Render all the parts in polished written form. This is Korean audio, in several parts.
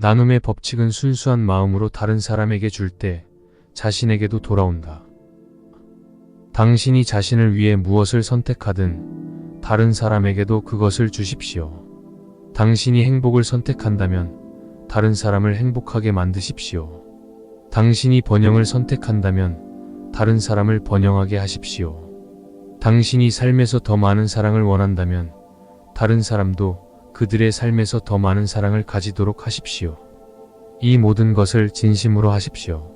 나눔의 법칙은 순수한 마음으로 다른 사람에게 줄 때 자신에게도 돌아온다. 당신이 자신을 위해 무엇을 선택하든 다른 사람에게도 그것을 주십시오. 당신이 행복을 선택한다면 다른 사람을 행복하게 만드십시오. 당신이 번영을 선택한다면 다른 사람을 번영하게 하십시오. 당신이 삶에서 더 많은 사랑을 원한다면 다른 사람도 그들의 삶에서 더 많은 사랑을 가지도록 하십시오. 이 모든 것을 진심으로 하십시오.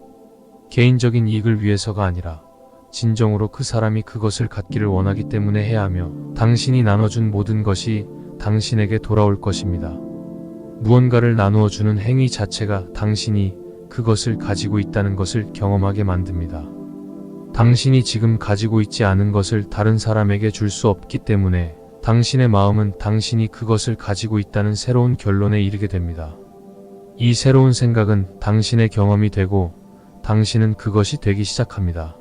개인적인 이익을 위해서가 아니라 진정으로 그 사람이 그것을 갖기를 원하기 때문에 해야 하며 당신이 나눠준 모든 것이 당신에게 돌아올 것입니다. 무언가를 나누어 주는 행위 자체가 당신이 그것을 가지고 있다는 것을 경험하게 만듭니다. 당신이 지금 가지고 있지 않은 것을 다른 사람에게 줄 수 없기 때문에 당신의 마음은 당신이 그것을 가지고 있다는 새로운 결론에 이르게 됩니다. 이 새로운 생각은 당신의 경험이 되고 당신은 그것이 되기 시작합니다.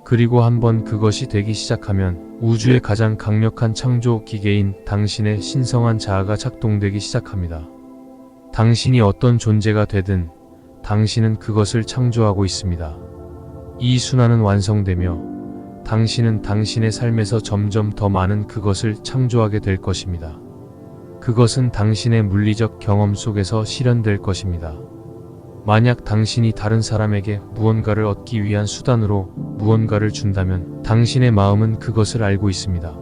그리고 한번 그것이 되기 시작하면 우주의 가장 강력한 창조 기계인 당신의 신성한 자아가 작동되기 시작합니다. 당신이 어떤 존재가 되든 당신은 그것을 창조하고 있습니다. 이 순환은 완성되며 당신은 당신의 삶에서 점점 더 많은 그것을 창조하게 될 것입니다. 그것은 당신의 물리적 경험 속에서 실현될 것입니다. 만약 당신이 다른 사람에게 무언가를 얻기 위한 수단으로 무언가를 준다면 당신의 마음은 그것을 알고 있습니다.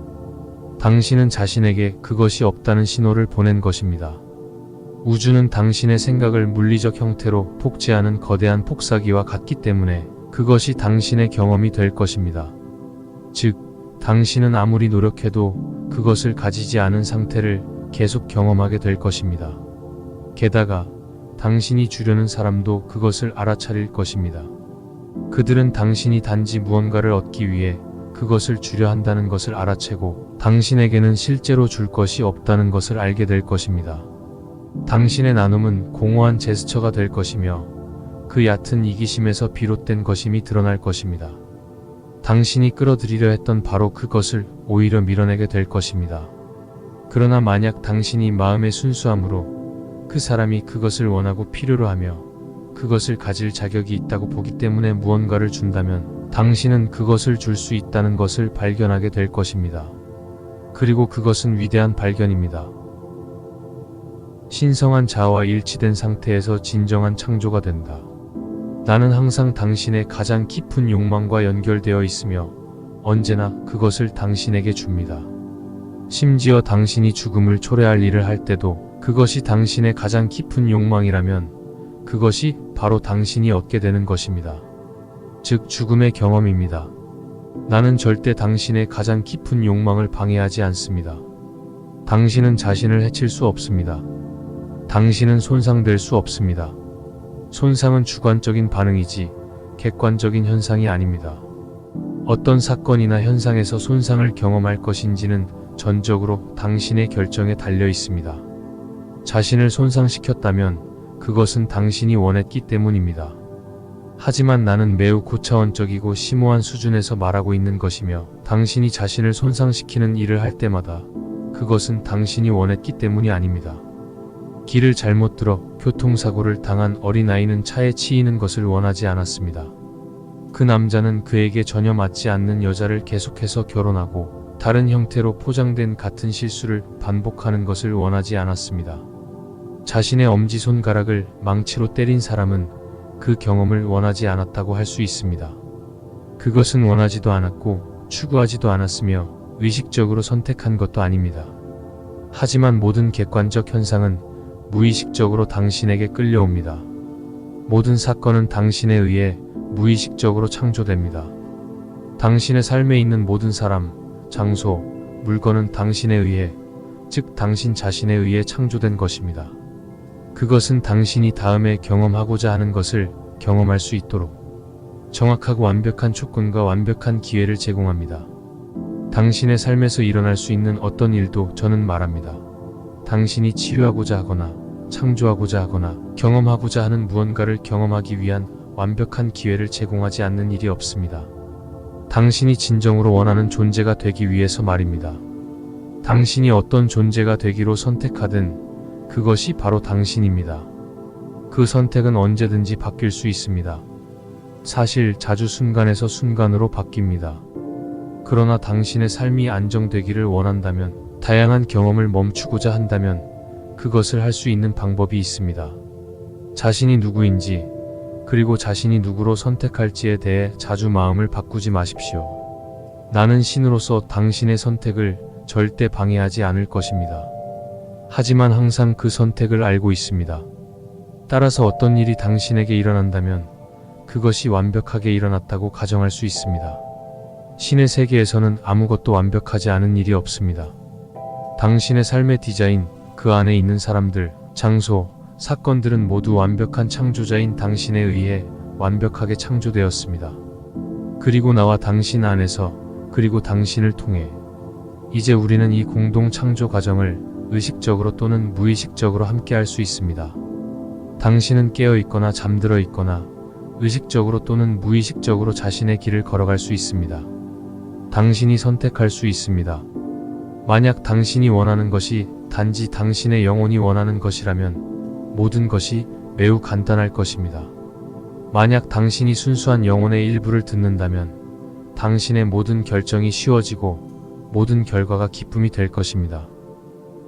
당신은 자신에게 그것이 없다는 신호를 보낸 것입니다. 우주는 당신의 생각을 물리적 형태로 복제하는 거대한 폭사기와 같기 때문에 그것이 당신의 경험이 될 것입니다. 즉, 당신은 아무리 노력해도 그것을 가지지 않은 상태를 계속 경험하게 될 것입니다. 게다가 당신이 주려는 사람도 그것을 알아차릴 것입니다. 그들은 당신이 단지 무언가를 얻기 위해 그것을 주려 한다는 것을 알아채고 당신에게는 실제로 줄 것이 없다는 것을 알게 될 것입니다. 당신의 나눔은 공허한 제스처가 될 것이며 그 얕은 이기심에서 비롯된 것임이 드러날 것입니다. 당신이 끌어들이려 했던 바로 그것을 오히려 밀어내게 될 것입니다. 그러나 만약 당신이 마음의 순수함으로 그 사람이 그것을 원하고 필요로 하며 그것을 가질 자격이 있다고 보기 때문에 무언가를 준다면 당신은 그것을 줄 수 있다는 것을 발견하게 될 것입니다. 그리고 그것은 위대한 발견입니다. 신성한 자아와 일치된 상태에서 진정한 창조가 된다. 나는 항상 당신의 가장 깊은 욕망과 연결되어 있으며 언제나 그것을 당신에게 줍니다. 심지어 당신이 죽음을 초래할 일을 할 때도 그것이 당신의 가장 깊은 욕망이라면 그것이 바로 당신이 얻게 되는 것입니다. 즉, 죽음의 경험입니다. 나는 절대 당신의 가장 깊은 욕망을 방해하지 않습니다. 당신은 자신을 해칠 수 없습니다. 당신은 손상될 수 없습니다. 손상은 주관적인 반응이지 객관적인 현상이 아닙니다. 어떤 사건이나 현상에서 손상을 경험할 것인지는 전적으로 당신의 결정에 달려 있습니다. 자신을 손상시켰다면 그것은 당신이 원했기 때문입니다. 하지만 나는 매우 고차원적이고 심오한 수준에서 말하고 있는 것이며 당신이 자신을 손상시키는 일을 할 때마다 그것은 당신이 원했기 때문이 아닙니다. 길을 잘못 들어 교통사고를 당한 어린아이는 차에 치이는 것을 원하지 않았습니다. 그 남자는 그에게 전혀 맞지 않는 여자를 계속해서 결혼하고 다른 형태로 포장된 같은 실수를 반복하는 것을 원하지 않았습니다. 자신의 엄지손가락을 망치로 때린 사람은 그 경험을 원하지 않았다고 할 수 있습니다. 그것은 원하지도 않았고 추구하지도 않았으며 의식적으로 선택한 것도 아닙니다. 하지만 모든 객관적 현상은 무의식적으로 당신에게 끌려옵니다. 모든 사건은 당신에 의해 무의식적으로 창조됩니다. 당신의 삶에 있는 모든 사람, 장소, 물건은 당신에 의해, 즉 당신 자신에 의해 창조된 것입니다. 그것은 당신이 다음에 경험하고자 하는 것을 경험할 수 있도록 정확하고 완벽한 조건과 완벽한 기회를 제공합니다. 당신의 삶에서 일어날 수 있는 어떤 일도 저는 말합니다. 당신이 치유하고자 하거나 창조하고자 하거나 경험하고자 하는 무언가를 경험하기 위한 완벽한 기회를 제공하지 않는 일이 없습니다. 당신이 진정으로 원하는 존재가 되기 위해서 말입니다. 당신이 어떤 존재가 되기로 선택하든 그것이 바로 당신입니다. 그 선택은 언제든지 바뀔 수 있습니다. 사실 자주 순간에서 순간으로 바뀝니다. 그러나 당신의 삶이 안정되기를 원한다면, 다양한 경험을 멈추고자 한다면 그것을 할 수 있는 방법이 있습니다. 자신이 누구인지, 그리고 자신이 누구로 선택할지에 대해 자주 마음을 바꾸지 마십시오. 나는 신으로서 당신의 선택을 절대 방해하지 않을 것입니다. 하지만 항상 그 선택을 알고 있습니다. 따라서 어떤 일이 당신에게 일어난다면 그것이 완벽하게 일어났다고 가정할 수 있습니다. 신의 세계에서는 아무것도 완벽하지 않은 일이 없습니다. 당신의 삶의 디자인, 그 안에 있는 사람들, 장소, 사건들은 모두 완벽한 창조자인 당신에 의해 완벽하게 창조되었습니다. 그리고 나와 당신 안에서, 그리고 당신을 통해 이제 우리는 이 공동 창조 과정을 의식적으로 또는 무의식적으로 함께 할 수 있습니다. 당신은 깨어 있거나 잠들어 있거나 의식적으로 또는 무의식적으로 자신의 길을 걸어갈 수 있습니다. 당신이 선택할 수 있습니다. 만약 당신이 원하는 것이 단지 당신의 영혼이 원하는 것이라면 모든 것이 매우 간단할 것입니다. 만약 당신이 순수한 영혼의 일부를 듣는다면 당신의 모든 결정이 쉬워지고 모든 결과가 기쁨이 될 것입니다.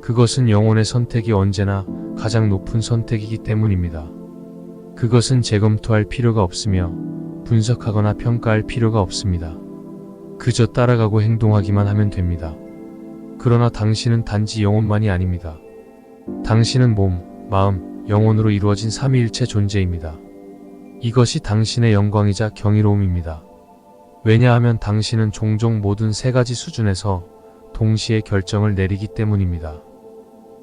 그것은 영혼의 선택이 언제나 가장 높은 선택이기 때문입니다. 그것은 재검토할 필요가 없으며 분석하거나 평가할 필요가 없습니다. 그저 따라가고 행동하기만 하면 됩니다. 그러나 당신은 단지 영혼만이 아닙니다. 당신은 몸, 마음, 영혼으로 이루어진 삼위일체 존재입니다. 이것이 당신의 영광이자 경이로움입니다. 왜냐하면 당신은 종종 모든 세 가지 수준에서 동시에 결정을 내리기 때문입니다.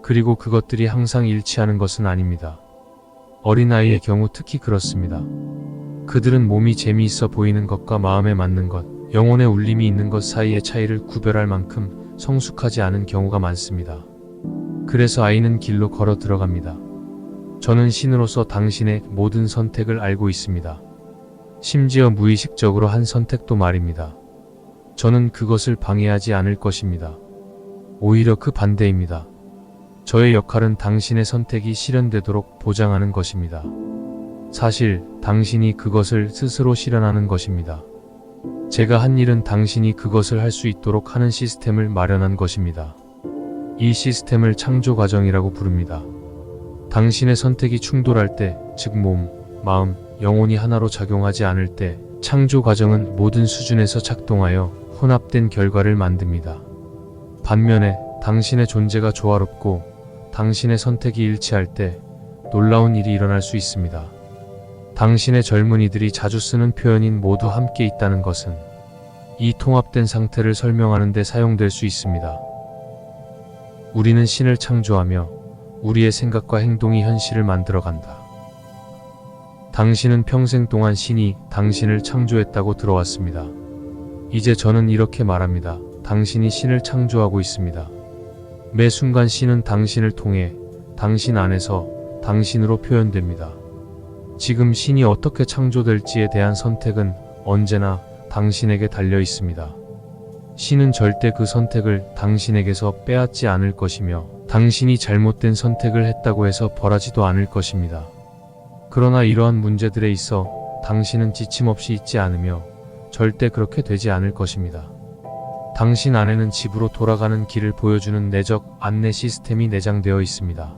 그리고 그것들이 항상 일치하는 것은 아닙니다. 어린아이의 경우 특히 그렇습니다. 그들은 몸이 재미있어 보이는 것과 마음에 맞는 것, 영혼의 울림이 있는 것 사이의 차이를 구별할 만큼 성숙하지 않은 경우가 많습니다. 그래서 아이는 길로 걸어 들어갑니다. 저는 신으로서 당신의 모든 선택을 알고 있습니다. 심지어 무의식적으로 한 선택도 말입니다. 저는 그것을 방해하지 않을 것입니다. 오히려 그 반대입니다. 저의 역할은 당신의 선택이 실현되도록 보장하는 것입니다. 사실 당신이 그것을 스스로 실현하는 것입니다. 제가 한 일은 당신이 그것을 할 수 있도록 하는 시스템을 마련한 것입니다. 이 시스템을 창조 과정이라고 부릅니다. 당신의 선택이 충돌할 때, 즉 몸, 마음, 영혼이 하나로 작용하지 않을 때 창조 과정은 모든 수준에서 작동하여 혼합된 결과를 만듭니다. 반면에 당신의 존재가 조화롭고 당신의 선택이 일치할 때 놀라운 일이 일어날 수 있습니다. 당신의 젊은이들이 자주 쓰는 표현인 모두 함께 있다는 것은 이 통합된 상태를 설명하는 데 사용될 수 있습니다. 우리는 신을 창조하며 우리의 생각과 행동이 현실을 만들어간다. 당신은 평생 동안 신이 당신을 창조했다고 들어왔습니다. 이제 저는 이렇게 말합니다. 당신이 신을 창조하고 있습니다. 매 순간 신은 당신을 통해 당신 안에서 당신으로 표현됩니다. 지금 신이 어떻게 창조될지에 대한 선택은 언제나 당신에게 달려 있습니다. 신은 절대 그 선택을 당신에게서 빼앗지 않을 것이며 당신이 잘못된 선택을 했다고 해서 벌하지도 않을 것입니다. 그러나 이러한 문제들에 있어 당신은 지침없이 있지 않으며 절대 그렇게 되지 않을 것입니다. 당신 안에는 집으로 돌아가는 길을 보여주는 내적 안내 시스템이 내장되어 있습니다.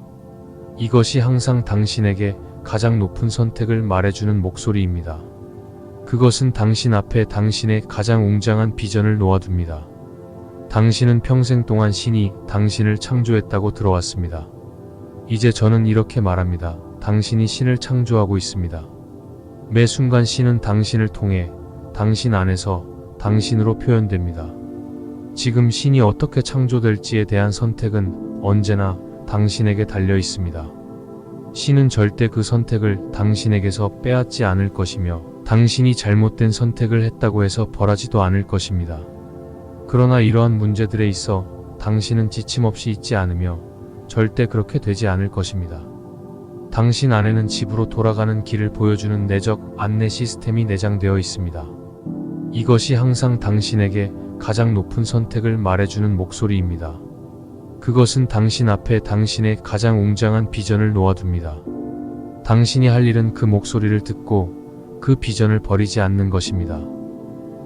이것이 항상 당신에게 가장 높은 선택을 말해주는 목소리입니다. 그것은 당신 앞에 당신의 가장 웅장한 비전을 놓아둡니다. 당신은 평생 동안 신이 당신을 창조했다고 들어왔습니다. 이제 저는 이렇게 말합니다. 당신이 신을 창조하고 있습니다. 매 순간 신은 당신을 통해 당신 안에서 당신으로 표현됩니다. 지금 신이 어떻게 창조될지에 대한 선택은 언제나 당신에게 달려 있습니다. 신은 절대 그 선택을 당신에게서 빼앗지 않을 것이며 당신이 잘못된 선택을 했다고 해서 벌하지도 않을 것입니다. 그러나 이러한 문제들에 있어 당신은 지침없이 있지 않으며 절대 그렇게 되지 않을 것입니다. 당신 안에는 집으로 돌아가는 길을 보여주는 내적 안내 시스템이 내장되어 있습니다. 이것이 항상 당신에게 가장 높은 선택을 말해주는 목소리입니다. 그것은 당신 앞에 당신의 가장 웅장한 비전을 놓아둡니다. 당신이 할 일은 그 목소리를 듣고 그 비전을 버리지 않는 것입니다.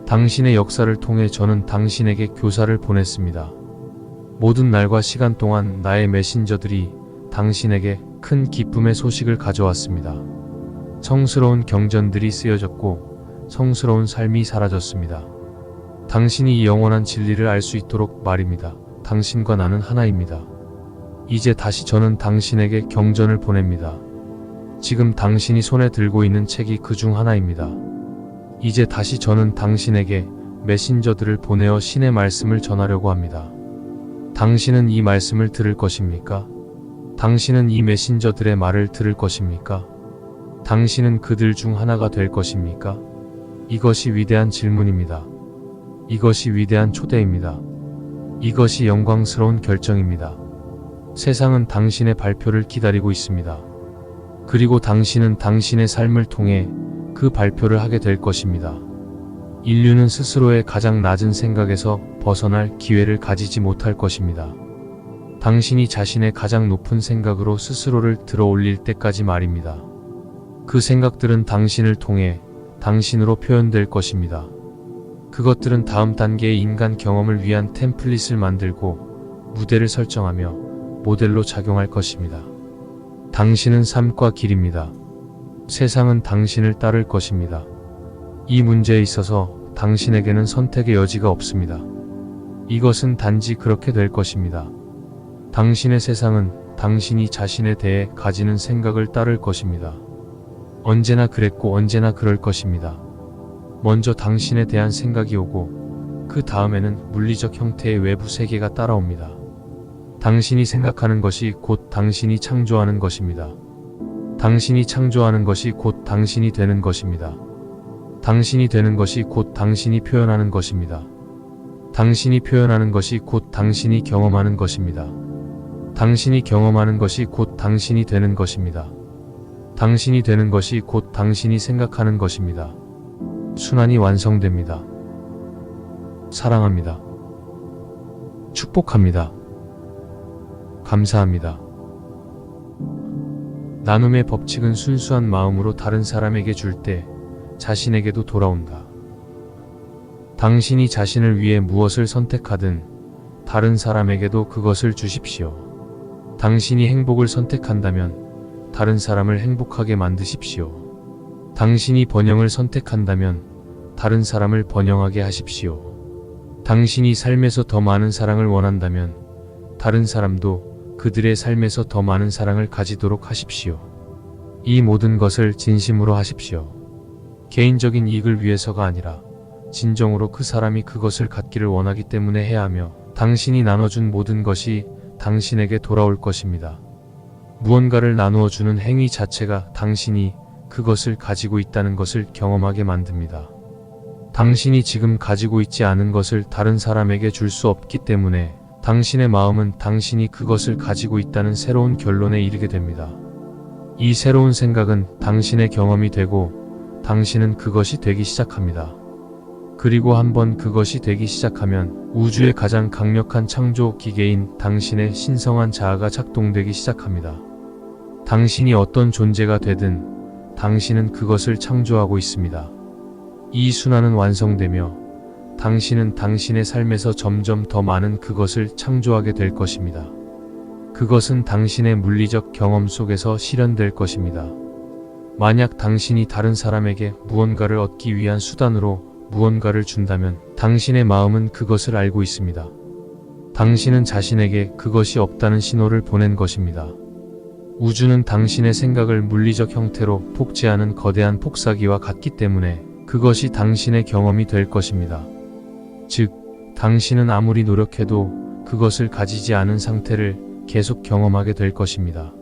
당신의 역사를 통해 저는 당신에게 교사를 보냈습니다. 모든 날과 시간 동안 나의 메신저들이 당신에게 큰 기쁨의 소식을 가져왔습니다. 성스러운 경전들이 쓰여졌고 성스러운 삶이 사라졌습니다. 당신이 이 영원한 진리를 알 수 있도록 말입니다. 당신과 나는 하나입니다. 이제 다시 저는 당신에게 경전을 보냅니다. 지금 당신이 손에 들고 있는 책이 그 중 하나입니다. 이제 다시 저는 당신에게 메신저들을 보내어 신의 말씀을 전하려고 합니다. 당신은 이 말씀을 들을 것입니까? 당신은 이 메신저들의 말을 들을 것입니까? 당신은 그들 중 하나가 될 것입니까? 이것이 위대한 질문입니다. 이것이 위대한 초대입니다. 이것이 영광스러운 결정입니다. 세상은 당신의 발표를 기다리고 있습니다. 그리고 당신은 당신의 삶을 통해 그 발표를 하게 될 것입니다. 인류는 스스로의 가장 낮은 생각에서 벗어날 기회를 가지지 못할 것입니다. 당신이 자신의 가장 높은 생각으로 스스로를 들어 올릴 때까지 말입니다. 그 생각들은 당신을 통해 당신으로 표현될 것입니다. 그것들은 다음 단계의 인간 경험을 위한 템플릿을 만들고 무대를 설정하며 모델로 작용할 것입니다. 당신은 삶과 길입니다. 세상은 당신을 따를 것입니다. 이 문제에 있어서 당신에게는 선택의 여지가 없습니다. 이것은 단지 그렇게 될 것입니다. 당신의 세상은 당신이 자신에 대해 가지는 생각을 따를 것입니다. 언제나 그랬고 언제나 그럴 것입니다. 먼저 당신에 대한 생각이 오고 그 다음에는 물리적 형태의 외부 세계가 따라옵니다. 당신이 생각하는 것이 곧 당신이 창조하는 것입니다. 당신이 창조하는 것이 곧 당신이 되는 것입니다. 당신이 되는 것이 곧 당신이 표현하는 것입니다. 당신이 표현하는 것이 곧 당신이 경험하는 것입니다. 당신이 경험하는 것이 곧 당신이 되는 것입니다. 당신이 되는 것이 곧 당신이 생각하는 것입니다. 순환이 완성됩니다. 사랑합니다. 축복합니다. 감사합니다. 나눔의 법칙은 순수한 마음으로 다른 사람에게 줄 때 자신에게도 돌아온다. 당신이 자신을 위해 무엇을 선택하든 다른 사람에게도 그것을 주십시오. 당신이 행복을 선택한다면 다른 사람을 행복하게 만드십시오. 당신이 번영을 선택한다면 다른 사람을 번영하게 하십시오. 당신이 삶에서 더 많은 사랑을 원한다면 다른 사람도 그들의 삶에서 더 많은 사랑을 가지도록 하십시오. 이 모든 것을 진심으로 하십시오. 개인적인 이익을 위해서가 아니라 진정으로 그 사람이 그것을 갖기를 원하기 때문에 해야 하며 당신이 나눠준 모든 것이 당신에게 돌아올 것입니다. 무언가를 나누어 주는 행위 자체가 당신이 그것을 가지고 있다는 것을 경험하게 만듭니다. 당신이 지금 가지고 있지 않은 것을 다른 사람에게 줄 수 없기 때문에 당신의 마음은 당신이 그것을 가지고 있다는 새로운 결론에 이르게 됩니다. 이 새로운 생각은 당신의 경험이 되고 당신은 그것이 되기 시작합니다. 그리고 한번 그것이 되기 시작하면 우주의 가장 강력한 창조 기계인 당신의 신성한 자아가 작동되기 시작합니다. 당신이 어떤 존재가 되든 당신은 그것을 창조하고 있습니다. 이 순환은 완성되며 당신은 당신의 삶에서 점점 더 많은 그것을 창조하게 될 것입니다. 그것은 당신의 물리적 경험 속에서 실현될 것입니다. 만약 당신이 다른 사람에게 무언가를 얻기 위한 수단으로 무언가를 준다면 당신의 마음은 그것을 알고 있습니다. 당신은 자신에게 그것이 없다는 신호를 보낸 것입니다. 우주는 당신의 생각을 물리적 형태로 복제하는 거대한 폭사기와 같기 때문에 그것이 당신의 경험이 될 것입니다. 즉, 당신은 아무리 노력해도 그것을 가지지 않은 상태를 계속 경험하게 될 것입니다.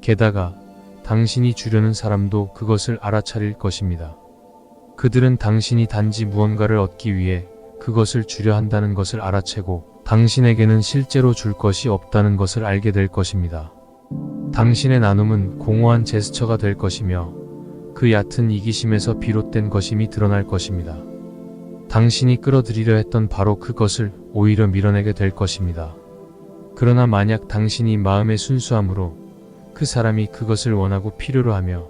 게다가 당신이 주려는 사람도 그것을 알아차릴 것입니다. 그들은 당신이 단지 무언가를 얻기 위해 그것을 주려 한다는 것을 알아채고 당신에게는 실제로 줄 것이 없다는 것을 알게 될 것입니다. 당신의 나눔은 공허한 제스처가 될 것이며 그 얕은 이기심에서 비롯된 것임이 드러날 것입니다. 당신이 끌어들이려 했던 바로 그것을 오히려 밀어내게 될 것입니다. 그러나 만약 당신이 마음의 순수함으로 그 사람이 그것을 원하고 필요로 하며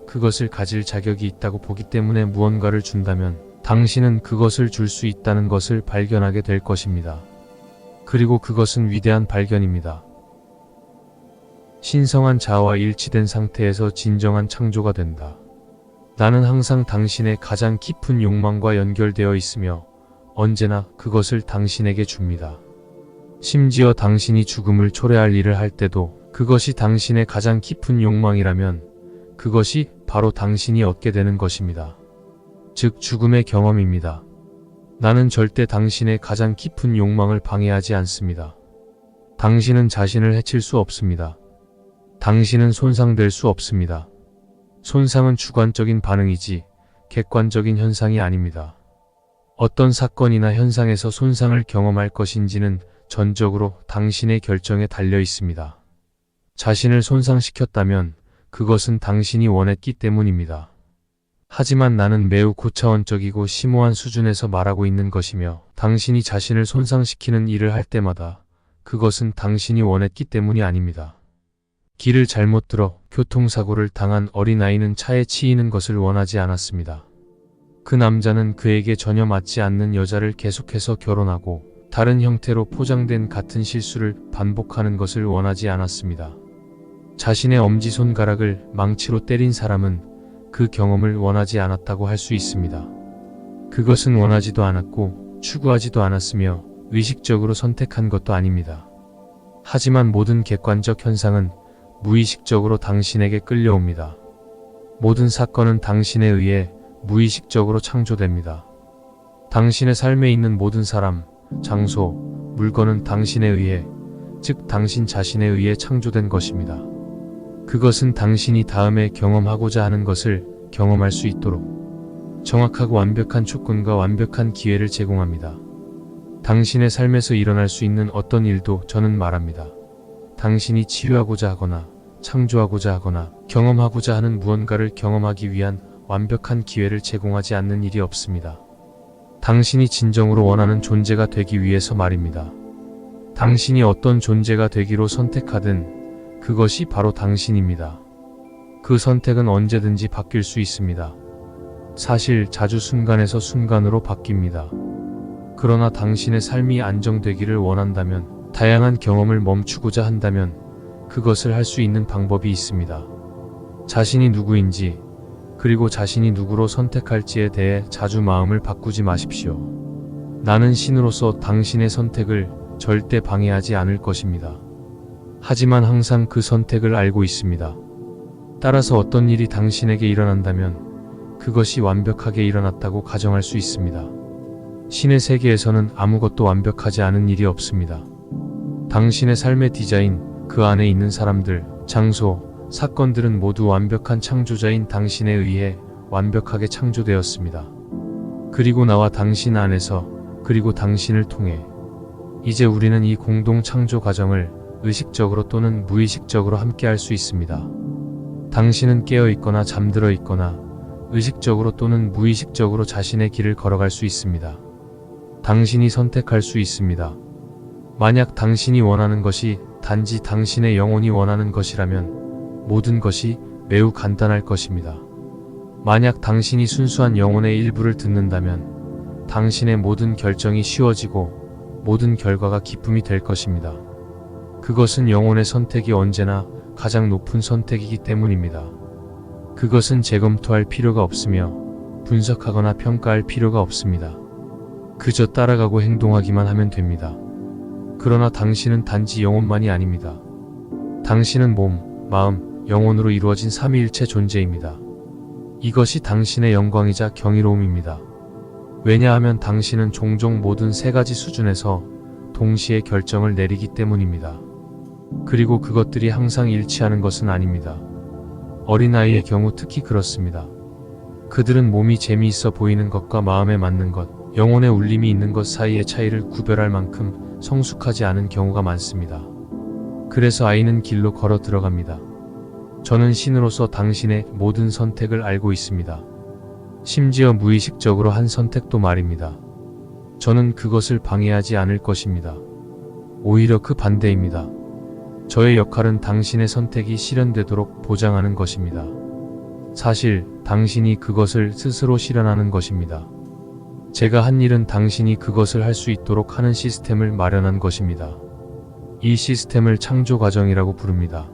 그것을 가질 자격이 있다고 보기 때문에 무언가를 준다면 당신은 그것을 줄 수 있다는 것을 발견하게 될 것입니다. 그리고 그것은 위대한 발견입니다. 신성한 자아와 일치된 상태에서 진정한 창조가 된다. 나는 항상 당신의 가장 깊은 욕망과 연결되어 있으며 언제나 그것을 당신에게 줍니다. 심지어 당신이 죽음을 초래할 일을 할 때도 그것이 당신의 가장 깊은 욕망이라면 그것이 바로 당신이 얻게 되는 것입니다. 즉 죽음의 경험입니다. 나는 절대 당신의 가장 깊은 욕망을 방해하지 않습니다. 당신은 자신을 해칠 수 없습니다. 당신은 손상될 수 없습니다. 손상은 주관적인 반응이지 객관적인 현상이 아닙니다. 어떤 사건이나 현상에서 손상을 경험할 것인지는 전적으로 당신의 결정에 달려 있습니다. 자신을 손상시켰다면 그것은 당신이 원했기 때문입니다. 하지만 나는 매우 고차원적이고 심오한 수준에서 말하고 있는 것이며 당신이 자신을 손상시키는 일을 할 때마다 그것은 당신이 원했기 때문이 아닙니다. 길을 잘못 들어 교통사고를 당한 어린아이는 차에 치이는 것을 원하지 않았습니다. 그 남자는 그에게 전혀 맞지 않는 여자를 계속해서 결혼하고 다른 형태로 포장된 같은 실수를 반복하는 것을 원하지 않았습니다. 자신의 엄지손가락을 망치로 때린 사람은 그 경험을 원하지 않았다고 할 수 있습니다. 그것은 원하지도 않았고 추구하지도 않았으며 의식적으로 선택한 것도 아닙니다. 하지만 모든 객관적 현상은 무의식적으로 당신에게 끌려옵니다. 모든 사건은 당신에 의해 무의식적으로 창조됩니다. 당신의 삶에 있는 모든 사람, 장소, 물건은 당신에 의해, 즉 당신 자신에 의해 창조된 것입니다. 그것은 당신이 다음에 경험하고자 하는 것을 경험할 수 있도록 정확하고 완벽한 조건과 완벽한 기회를 제공합니다. 당신의 삶에서 일어날 수 있는 어떤 일도 저는 말합니다. 당신이 치유하고자 하거나 창조하고자 하거나 경험하고자 하는 무언가를 경험하기 위한 완벽한 기회를 제공하지 않는 일이 없습니다. 당신이 진정으로 원하는 존재가 되기 위해서 말입니다. 당신이 어떤 존재가 되기로 선택하든 그것이 바로 당신입니다. 그 선택은 언제든지 바뀔 수 있습니다. 사실 자주 순간에서 순간으로 바뀝니다. 그러나 당신의 삶이 안정되기를 원한다면, 다양한 경험을 멈추고자 한다면 그것을 할 수 있는 방법이 있습니다. 자신이 누구인지, 그리고 자신이 누구로 선택할지에 대해 자주 마음을 바꾸지 마십시오. 나는 신으로서 당신의 선택을 절대 방해하지 않을 것입니다. 하지만 항상 그 선택을 알고 있습니다. 따라서 어떤 일이 당신에게 일어난다면 그것이 완벽하게 일어났다고 가정할 수 있습니다. 신의 세계에서는 아무것도 완벽하지 않은 일이 없습니다. 당신의 삶의 디자인, 그 안에 있는 사람들, 장소, 사건들은 모두 완벽한 창조자인 당신에 의해 완벽하게 창조되었습니다. 그리고 나와 당신 안에서, 그리고 당신을 통해 이제 우리는 이 공동 창조 과정을 의식적으로 또는 무의식적으로 함께 할 수 있습니다. 당신은 깨어 있거나 잠들어 있거나 의식적으로 또는 무의식적으로 자신의 길을 걸어갈 수 있습니다. 당신이 선택할 수 있습니다. 만약 당신이 원하는 것이 단지 당신의 영혼이 원하는 것이라면 모든 것이 매우 간단할 것입니다. 만약 당신이 순수한 영혼의 일부를 듣는다면 당신의 모든 결정이 쉬워지고 모든 결과가 기쁨이 될 것입니다. 그것은 영혼의 선택이 언제나 가장 높은 선택이기 때문입니다. 그것은 재검토할 필요가 없으며 분석하거나 평가할 필요가 없습니다. 그저 따라가고 행동하기만 하면 됩니다. 그러나 당신은 단지 영혼만이 아닙니다. 당신은 몸, 마음, 영혼으로 이루어진 삼위일체 존재입니다. 이것이 당신의 영광이자 경이로움입니다. 왜냐하면 당신은 종종 모든 세 가지 수준에서 동시에 결정을 내리기 때문입니다. 그리고 그것들이 항상 일치하는 것은 아닙니다. 어린아이의 경우 특히 그렇습니다. 그들은 몸이 재미있어 보이는 것과 마음에 맞는 것, 영혼의 울림이 있는 것 사이의 차이를 구별할 만큼 성숙하지 않은 경우가 많습니다. 그래서 아이는 길로 걸어 들어갑니다. 저는 신으로서 당신의 모든 선택을 알고 있습니다. 심지어 무의식적으로 한 선택도 말입니다. 저는 그것을 방해하지 않을 것입니다. 오히려 그 반대입니다. 저의 역할은 당신의 선택이 실현되도록 보장하는 것입니다. 사실 당신이 그것을 스스로 실현하는 것입니다. 제가 한 일은 당신이 그것을 할 수 있도록 하는 시스템을 마련한 것입니다. 이 시스템을 창조 과정이라고 부릅니다.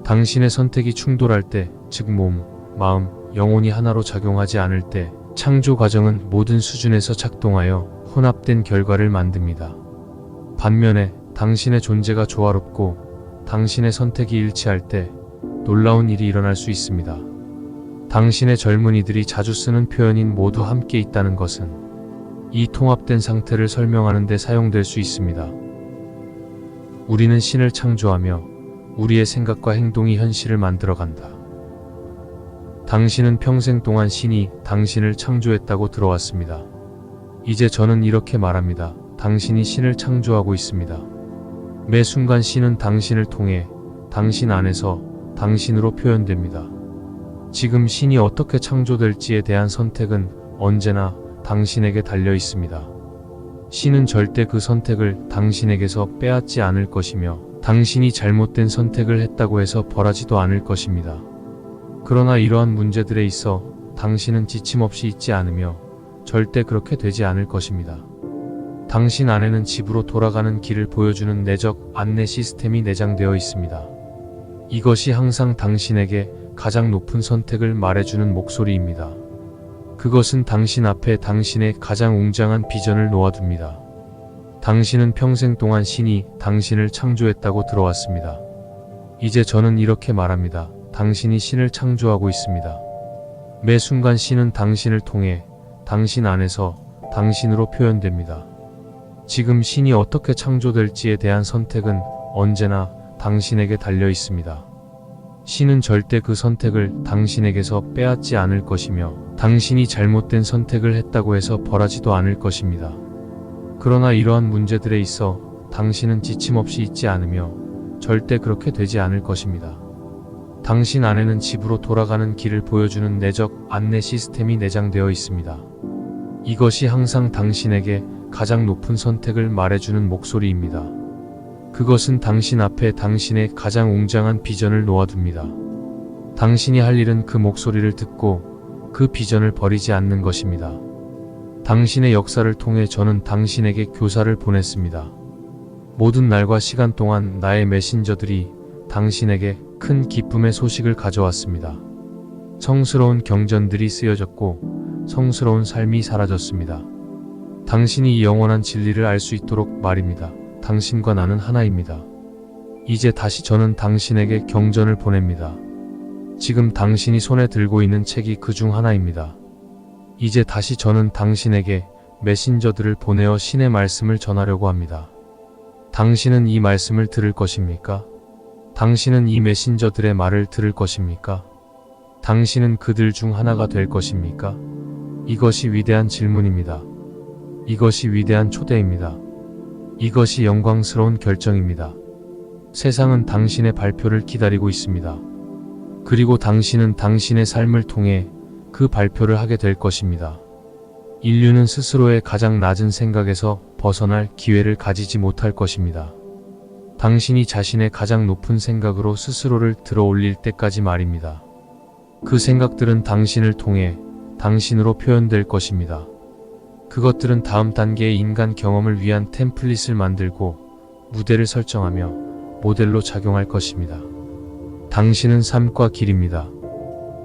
당신의 선택이 충돌할 때, 즉 몸, 마음, 영혼이 하나로 작용하지 않을 때 창조 과정은 모든 수준에서 작동하여 혼합된 결과를 만듭니다. 반면에 당신의 존재가 조화롭고 당신의 선택이 일치할 때 놀라운 일이 일어날 수 있습니다. 당신의 젊은이들이 자주 쓰는 표현인 모두 함께 있다는 것은 이 통합된 상태를 설명하는 데 사용될 수 있습니다. 우리는 신을 창조하며 우리의 생각과 행동이 현실을 만들어간다. 당신은 평생 동안 신이 당신을 창조했다고 들어왔습니다. 이제 저는 이렇게 말합니다. 당신이 신을 창조하고 있습니다. 매 순간 신은 당신을 통해 당신 안에서 당신으로 표현됩니다. 지금 신이 어떻게 창조될지에 대한 선택은 언제나 당신에게 달려 있습니다. 신은 절대 그 선택을 당신에게서 빼앗지 않을 것이며 당신이 잘못된 선택을 했다고 해서 벌하지도 않을 것입니다. 그러나 이러한 문제들에 있어 당신은 지침없이 있지 않으며 절대 그렇게 되지 않을 것입니다. 당신 안에는 집으로 돌아가는 길을 보여주는 내적 안내 시스템이 내장되어 있습니다. 이것이 항상 당신에게 가장 높은 선택을 말해주는 목소리입니다. 그것은 당신 앞에 당신의 가장 웅장한 비전을 놓아둡니다. 당신은 평생 동안 신이 당신을 창조했다고 들어왔습니다. 이제 저는 이렇게 말합니다. 당신이 신을 창조하고 있습니다. 매 순간 신은 당신을 통해 당신 안에서 당신으로 표현됩니다. 지금 신이 어떻게 창조될지에 대한 선택은 언제나 당신에게 달려 있습니다. 신은 절대 그 선택을 당신에게서 빼앗지 않을 것이며 당신이 잘못된 선택을 했다고 해서 벌하지도 않을 것입니다. 그러나 이러한 문제들에 있어 당신은 지침없이 있지 않으며 절대 그렇게 되지 않을 것입니다. 당신 안에는 집으로 돌아가는 길을 보여주는 내적 안내 시스템이 내장되어 있습니다. 이것이 항상 당신에게 가장 높은 선택을 말해주는 목소리입니다. 그것은 당신 앞에 당신의 가장 웅장한 비전을 놓아둡니다. 당신이 할 일은 그 목소리를 듣고 그 비전을 버리지 않는 것입니다. 당신의 역사를 통해 저는 당신에게 교사를 보냈습니다. 모든 날과 시간 동안 나의 메신저들이 당신에게 큰 기쁨의 소식을 가져왔습니다. 성스러운 경전들이 쓰여졌고 성스러운 삶이 사라졌습니다. 당신이 이 영원한 진리를 알 수 있도록 말입니다. 당신과 나는 하나입니다. 이제 다시 저는 당신에게 경전을 보냅니다. 지금 당신이 손에 들고 있는 책이 그 중 하나입니다. 이제 다시 저는 당신에게 메신저들을 보내어 신의 말씀을 전하려고 합니다. 당신은 이 말씀을 들을 것입니까? 당신은 이 메신저들의 말을 들을 것입니까? 당신은 그들 중 하나가 될 것입니까? 이것이 위대한 질문입니다. 이것이 위대한 초대입니다. 이것이 영광스러운 결정입니다. 세상은 당신의 발표를 기다리고 있습니다. 그리고 당신은 당신의 삶을 통해 그 발표를 하게 될 것입니다. 인류는 스스로의 가장 낮은 생각에서 벗어날 기회를 가지지 못할 것입니다. 당신이 자신의 가장 높은 생각으로 스스로를 들어 올릴 때까지 말입니다. 그 생각들은 당신을 통해 당신으로 표현될 것입니다. 그것들은 다음 단계의 인간 경험을 위한 템플릿을 만들고 무대를 설정하며 모델로 작용할 것입니다. 당신은 삶과 길입니다.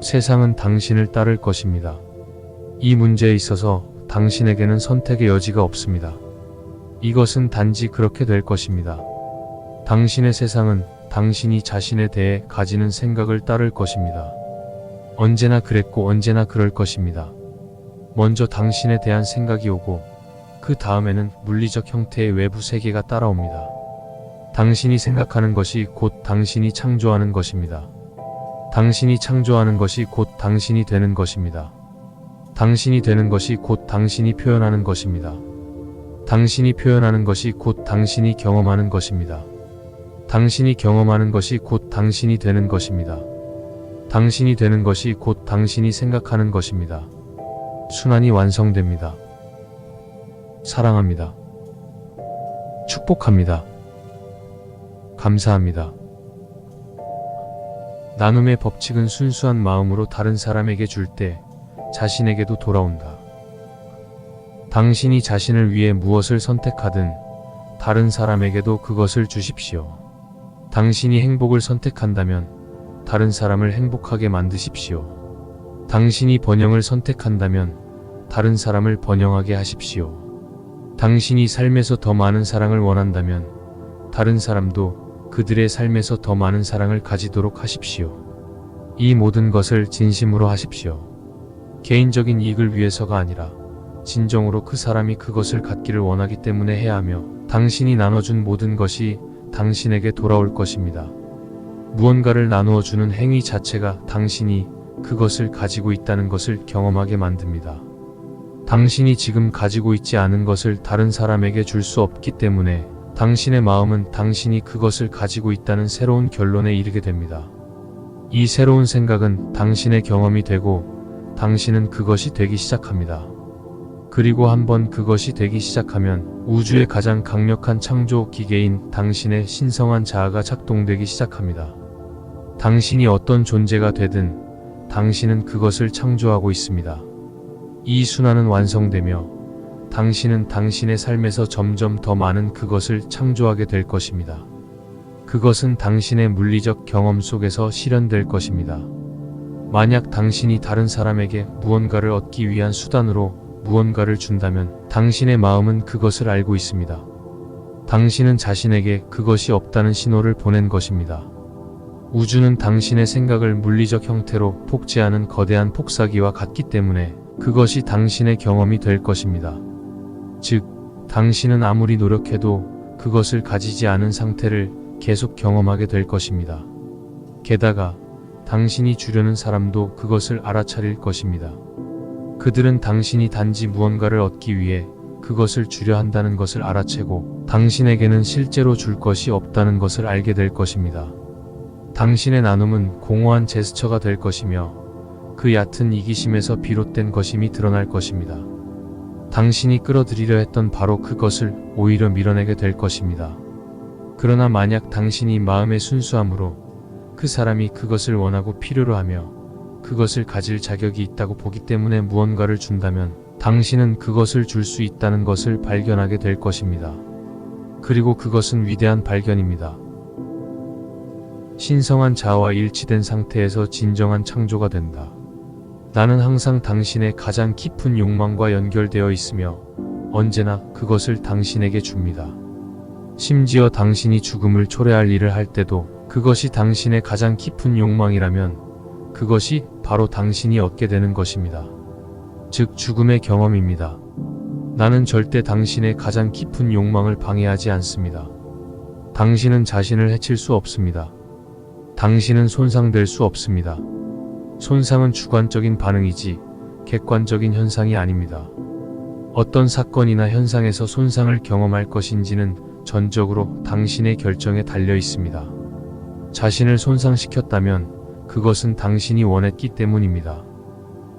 세상은 당신을 따를 것입니다. 이 문제에 있어서 당신에게는 선택의 여지가 없습니다. 이것은 단지 그렇게 될 것입니다. 당신의 세상은 당신이 자신에 대해 가지는 생각을 따를 것입니다. 언제나 그랬고 언제나 그럴 것입니다. 먼저 당신에 대한 생각이 오고 그 다음에는 물리적 형태의 외부 세계가 따라옵니다. 당신이 생각하는 것이 곧 당신이 창조하는 것입니다. 당신이 창조하는 것이 곧 당신이 되는 것입니다. 당신이 되는 것이 곧 당신이 표현하는 것입니다. 당신이 표현하는 것이 곧 당신이 경험하는 것입니다. 당신이 경험하는 것이 곧 당신이 되는 것입니다. 당신이 되는 것이 곧 당신이 생각하는 것입니다. 순환이 완성됩니다. 사랑합니다. 축복합니다. 감사합니다. 나눔의 법칙은 순수한 마음으로 다른 사람에게 줄 때 자신에게도 돌아온다. 당신이 자신을 위해 무엇을 선택하든 다른 사람에게도 그것을 주십시오. 당신이 행복을 선택한다면 다른 사람을 행복하게 만드십시오. 당신이 번영을 선택한다면 다른 사람을 번영하게 하십시오. 당신이 삶에서 더 많은 사랑을 원한다면 다른 사람도 그들의 삶에서 더 많은 사랑을 가지도록 하십시오. 이 모든 것을 진심으로 하십시오. 개인적인 이익을 위해서가 아니라 진정으로 그 사람이 그것을 갖기를 원하기 때문에 해야 하며 당신이 나눠준 모든 것이 당신에게 돌아올 것입니다. 무언가를 나누어 주는 행위 자체가 당신이 그것을 가지고 있다는 것을 경험하게 만듭니다. 당신이 지금 가지고 있지 않은 것을 다른 사람에게 줄 수 없기 때문에 당신의 마음은 당신이 그것을 가지고 있다는 새로운 결론에 이르게 됩니다. 이 새로운 생각은 당신의 경험이 되고 당신은 그것이 되기 시작합니다. 그리고 한번 그것이 되기 시작하면 우주의 가장 강력한 창조 기계인 당신의 신성한 자아가 작동되기 시작합니다. 당신이 어떤 존재가 되든 당신은 그것을 창조하고 있습니다. 이 순환은 완성되며 당신은 당신의 삶에서 점점 더 많은 그것을 창조하게 될 것입니다. 그것은 당신의 물리적 경험 속에서 실현될 것입니다. 만약 당신이 다른 사람에게 무언가를 얻기 위한 수단으로 무언가를 준다면 당신의 마음은 그것을 알고 있습니다. 당신은 자신에게 그것이 없다는 신호를 보낸 것입니다. 우주는 당신의 생각을 물리적 형태로 복제하는 거대한 폭사기와 같기 때문에 그것이 당신의 경험이 될 것입니다. 즉, 당신은 아무리 노력해도 그것을 가지지 않은 상태를 계속 경험하게 될 것입니다. 게다가 당신이 주려는 사람도 그것을 알아차릴 것입니다. 그들은 당신이 단지 무언가를 얻기 위해 그것을 주려 한다는 것을 알아채고 당신에게는 실제로 줄 것이 없다는 것을 알게 될 것입니다. 당신의 나눔은 공허한 제스처가 될 것이며 그 얕은 이기심에서 비롯된 것임이 드러날 것입니다. 당신이 끌어들이려 했던 바로 그것을 오히려 밀어내게 될 것입니다. 그러나 만약 당신이 마음의 순수함으로 그 사람이 그것을 원하고 필요로 하며 그것을 가질 자격이 있다고 보기 때문에 무언가를 준다면 당신은 그것을 줄 수 있다는 것을 발견하게 될 것입니다. 그리고 그것은 위대한 발견입니다. 신성한 자아와 일치된 상태에서 진정한 창조가 된다. 나는 항상 당신의 가장 깊은 욕망과 연결되어 있으며 언제나 그것을 당신에게 줍니다. 심지어 당신이 죽음을 초래할 일을 할 때도 그것이 당신의 가장 깊은 욕망이라면 그것이 바로 당신이 얻게 되는 것입니다. 즉, 죽음의 경험입니다. 나는 절대 당신의 가장 깊은 욕망을 방해하지 않습니다. 당신은 자신을 해칠 수 없습니다. 당신은 손상될 수 없습니다. 손상은 주관적인 반응이지 객관적인 현상이 아닙니다. 어떤 사건이나 현상에서 손상을 경험할 것인지는 전적으로 당신의 결정에 달려 있습니다. 자신을 손상시켰다면 그것은 당신이 원했기 때문입니다.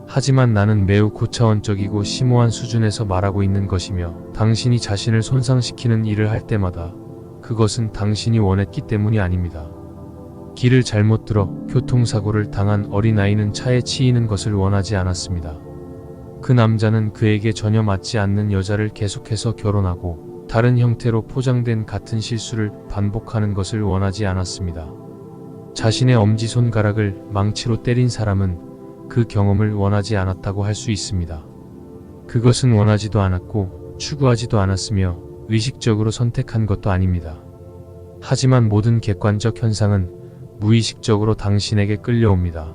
하지만 나는 매우 고차원적이고 심오한 수준에서 말하고 있는 것이며 당신이 자신을 손상시키는 일을 할 때마다 그것은 당신이 원했기 때문이 아닙니다. 길을 잘못 들어 교통사고를 당한 어린아이는 차에 치이는 것을 원하지 않았습니다. 그 남자는 그에게 전혀 맞지 않는 여자를 계속해서 결혼하고 다른 형태로 포장된 같은 실수를 반복하는 것을 원하지 않았습니다. 자신의 엄지손가락을 망치로 때린 사람은 그 경험을 원하지 않았다고 할 수 있습니다. 그것은 원하지도 않았고 추구하지도 않았으며 의식적으로 선택한 것도 아닙니다. 하지만 모든 객관적 현상은 무의식적으로 당신에게 끌려옵니다.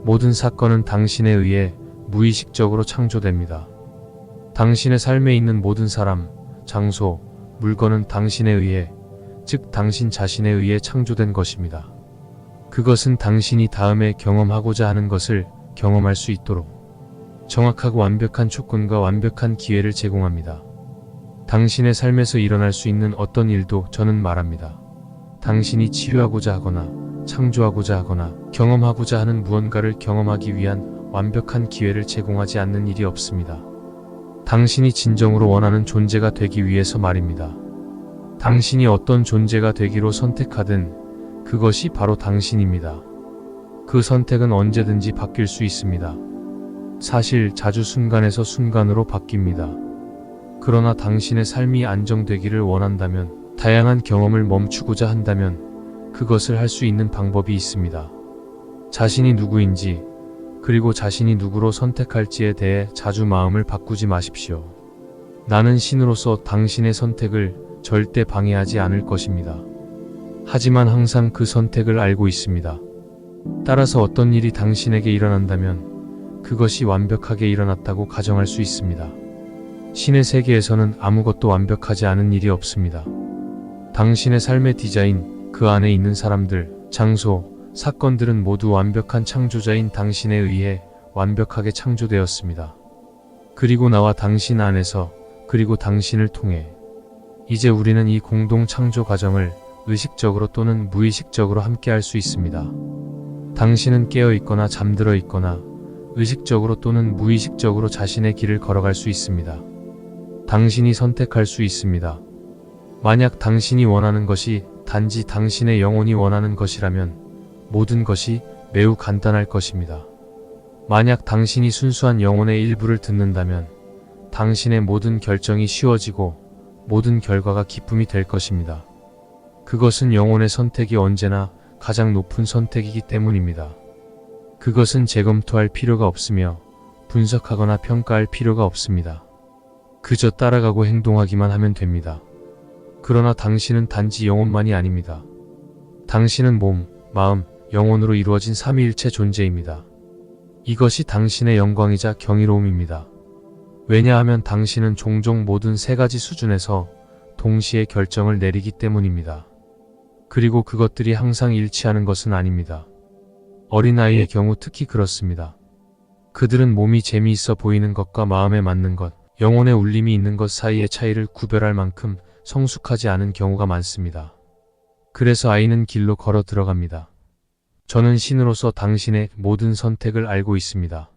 모든 사건은 당신에 의해 무의식적으로 창조됩니다. 당신의 삶에 있는 모든 사람, 장소, 물건은 당신에 의해, 즉 당신 자신에 의해 창조된 것입니다. 그것은 당신이 다음에 경험하고자 하는 것을 경험할 수 있도록 정확하고 완벽한 조건과 완벽한 기회를 제공합니다. 당신의 삶에서 일어날 수 있는 어떤 일도 저는 말합니다. 당신이 치료하고자 하거나 창조하고자 하거나 경험하고자 하는 무언가를 경험하기 위한 완벽한 기회를 제공하지 않는 일이 없습니다. 당신이 진정으로 원하는 존재가 되기 위해서 말입니다. 당신이 어떤 존재가 되기로 선택하든 그것이 바로 당신입니다. 그 선택은 언제든지 바뀔 수 있습니다. 사실 자주 순간에서 순간으로 바뀝니다. 그러나 당신의 삶이 안정되기를 원한다면, 다양한 경험을 멈추고자 한다면 그것을 할 수 있는 방법이 있습니다. 자신이 누구인지, 그리고 자신이 누구로 선택할지에 대해 자주 마음을 바꾸지 마십시오. 나는 신으로서 당신의 선택을 절대 방해하지 않을 것입니다. 하지만 항상 그 선택을 알고 있습니다. 따라서 어떤 일이 당신에게 일어난다면 그것이 완벽하게 일어났다고 가정할 수 있습니다. 신의 세계에서는 아무것도 완벽하지 않은 일이 없습니다. 당신의 삶의 디자인, 그 안에 있는 사람들, 장소, 사건들은 모두 완벽한 창조자인 당신에 의해 완벽하게 창조되었습니다. 그리고 나와 당신 안에서, 그리고 당신을 통해 이제 우리는 이 공동 창조 과정을 의식적으로 또는 무의식적으로 함께 할 수 있습니다. 당신은 깨어 있거나 잠들어 있거나 의식적으로 또는 무의식적으로 자신의 길을 걸어갈 수 있습니다. 당신이 선택할 수 있습니다. 만약 당신이 원하는 것이 단지 당신의 영혼이 원하는 것이라면 모든 것이 매우 간단할 것입니다. 만약 당신이 순수한 영혼의 일부를 듣는다면 당신의 모든 결정이 쉬워지고 모든 결과가 기쁨이 될 것입니다. 그것은 영혼의 선택이 언제나 가장 높은 선택이기 때문입니다. 그것은 재검토할 필요가 없으며 분석하거나 평가할 필요가 없습니다. 그저 따라가고 행동하기만 하면 됩니다. 그러나 당신은 단지 영혼만이 아닙니다. 당신은 몸, 마음, 영혼으로 이루어진 삼위일체 존재입니다. 이것이 당신의 영광이자 경이로움입니다. 왜냐하면 당신은 종종 모든 세 가지 수준에서 동시에 결정을 내리기 때문입니다. 그리고 그것들이 항상 일치하는 것은 아닙니다. 어린아이의 경우 특히 그렇습니다. 그들은 몸이 재미있어 보이는 것과 마음에 맞는 것, 영혼의 울림이 있는 것 사이의 차이를 구별할 만큼 성숙하지 않은 경우가 많습니다. 그래서 아이는 길로 걸어 들어갑니다. 저는 신으로서 당신의 모든 선택을 알고 있습니다.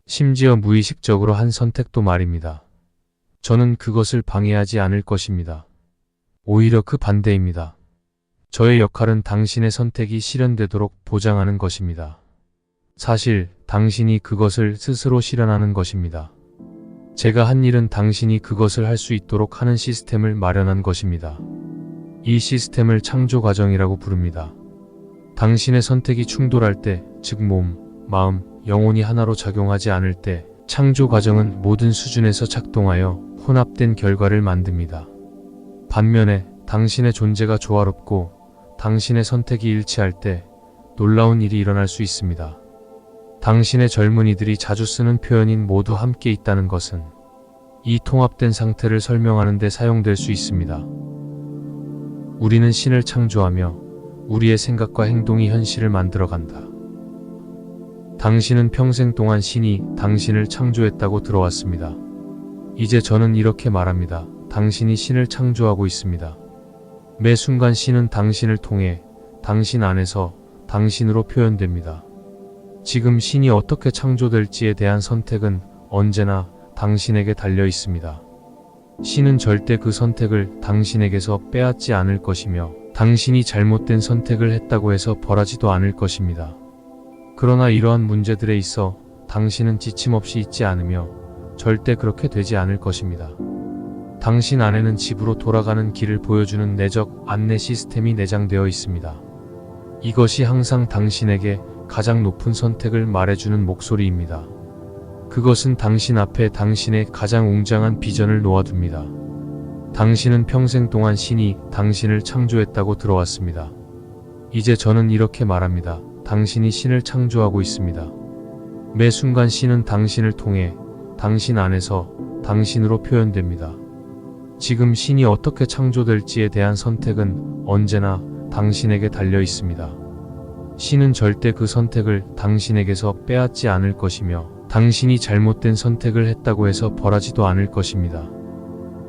심지어 무의식적으로 한 선택도 말입니다. 저는 그것을 방해하지 않을 것입니다. 오히려 그 반대입니다. 저의 역할은 당신의 선택이 실현되도록 보장하는 것입니다. 사실 당신이 그것을 스스로 실현하는 것입니다. 제가 한 일은 당신이 그것을 할 수 있도록 하는 시스템을 마련한 것입니다. 이 시스템을 창조 과정이라고 부릅니다. 당신의 선택이 충돌할 때, 즉 몸, 마음, 영혼이 하나로 작용하지 않을 때 창조 과정은 모든 수준에서 작동하여 혼합된 결과를 만듭니다. 반면에 당신의 존재가 조화롭고 당신의 선택이 일치할 때 놀라운 일이 일어날 수 있습니다. 당신의 젊은이들이 자주 쓰는 표현인 모두 함께 있다는 것은 이 통합된 상태를 설명하는 데 사용될 수 있습니다. 우리는 신을 창조하며 우리의 생각과 행동이 현실을 만들어간다. 당신은 평생 동안 신이 당신을 창조했다고 들어왔습니다. 이제 저는 이렇게 말합니다. 당신이 신을 창조하고 있습니다. 매 순간 신은 당신을 통해 당신 안에서 당신으로 표현됩니다. 지금 신이 어떻게 창조될지에 대한 선택은 언제나 당신에게 달려 있습니다. 신은 절대 그 선택을 당신에게서 빼앗지 않을 것이며 당신이 잘못된 선택을 했다고 해서 벌하지도 않을 것입니다. 그러나 이러한 문제들에 있어 당신은 지침없이 있지 않으며 절대 그렇게 되지 않을 것입니다. 당신 안에는 집으로 돌아가는 길을 보여주는 내적 안내 시스템이 내장되어 있습니다. 이것이 항상 당신에게 가장 높은 선택을 말해주는 목소리입니다. 그것은 당신 앞에 당신의 가장 웅장한 비전을 놓아둡니다. 당신은 평생 동안 신이 당신을 창조했다고 들어왔습니다. 이제 저는 이렇게 말합니다. 당신이 신을 창조하고 있습니다. 매 순간 신은 당신을 통해 당신 안에서 당신으로 표현됩니다. 지금 신이 어떻게 창조될지에 대한 선택은 언제나 당신에게 달려 있습니다. 신은 절대 그 선택을 당신에게서 빼앗지 않을 것이며 당신이 잘못된 선택을 했다고 해서 벌하지도 않을 것입니다.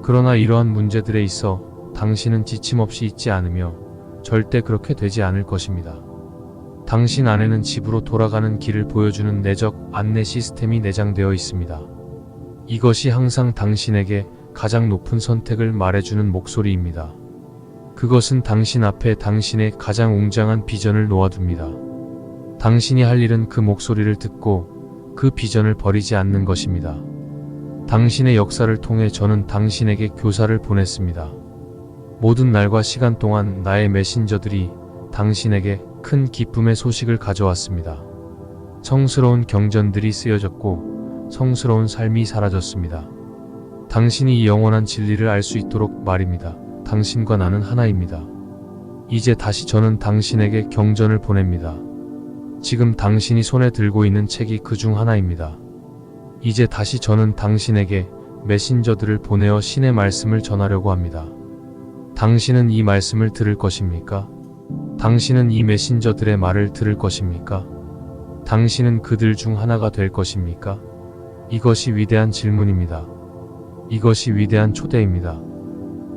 그러나 이러한 문제들에 있어 당신은 지침없이 있지 않으며 절대 그렇게 되지 않을 것입니다. 당신 안에는 집으로 돌아가는 길을 보여주는 내적 안내 시스템이 내장되어 있습니다. 이것이 항상 당신에게 가장 높은 선택을 말해주는 목소리입니다. 그것은 당신 앞에 당신의 가장 웅장한 비전을 놓아둡니다. 당신이 할 일은 그 목소리를 듣고 그 비전을 버리지 않는 것입니다. 당신의 역사를 통해 저는 당신에게 교사를 보냈습니다. 모든 날과 시간 동안 나의 메신저들이 당신에게 큰 기쁨의 소식을 가져왔습니다. 성스러운 경전들이 쓰여졌고 성스러운 삶이 사라졌습니다. 당신이 이 영원한 진리를 알 수 있도록 말입니다. 당신과 나는 하나입니다. 이제 다시 저는 당신에게 경전을 보냅니다. 지금 당신이 손에 들고 있는 책이 그 중 하나입니다. 이제 다시 저는 당신에게 메신저들을 보내어 신의 말씀을 전하려고 합니다. 당신은 이 말씀을 들을 것입니까? 당신은 이 메신저들의 말을 들을 것입니까? 당신은 그들 중 하나가 될 것입니까? 이것이 위대한 질문입니다. 이것이 위대한 초대입니다.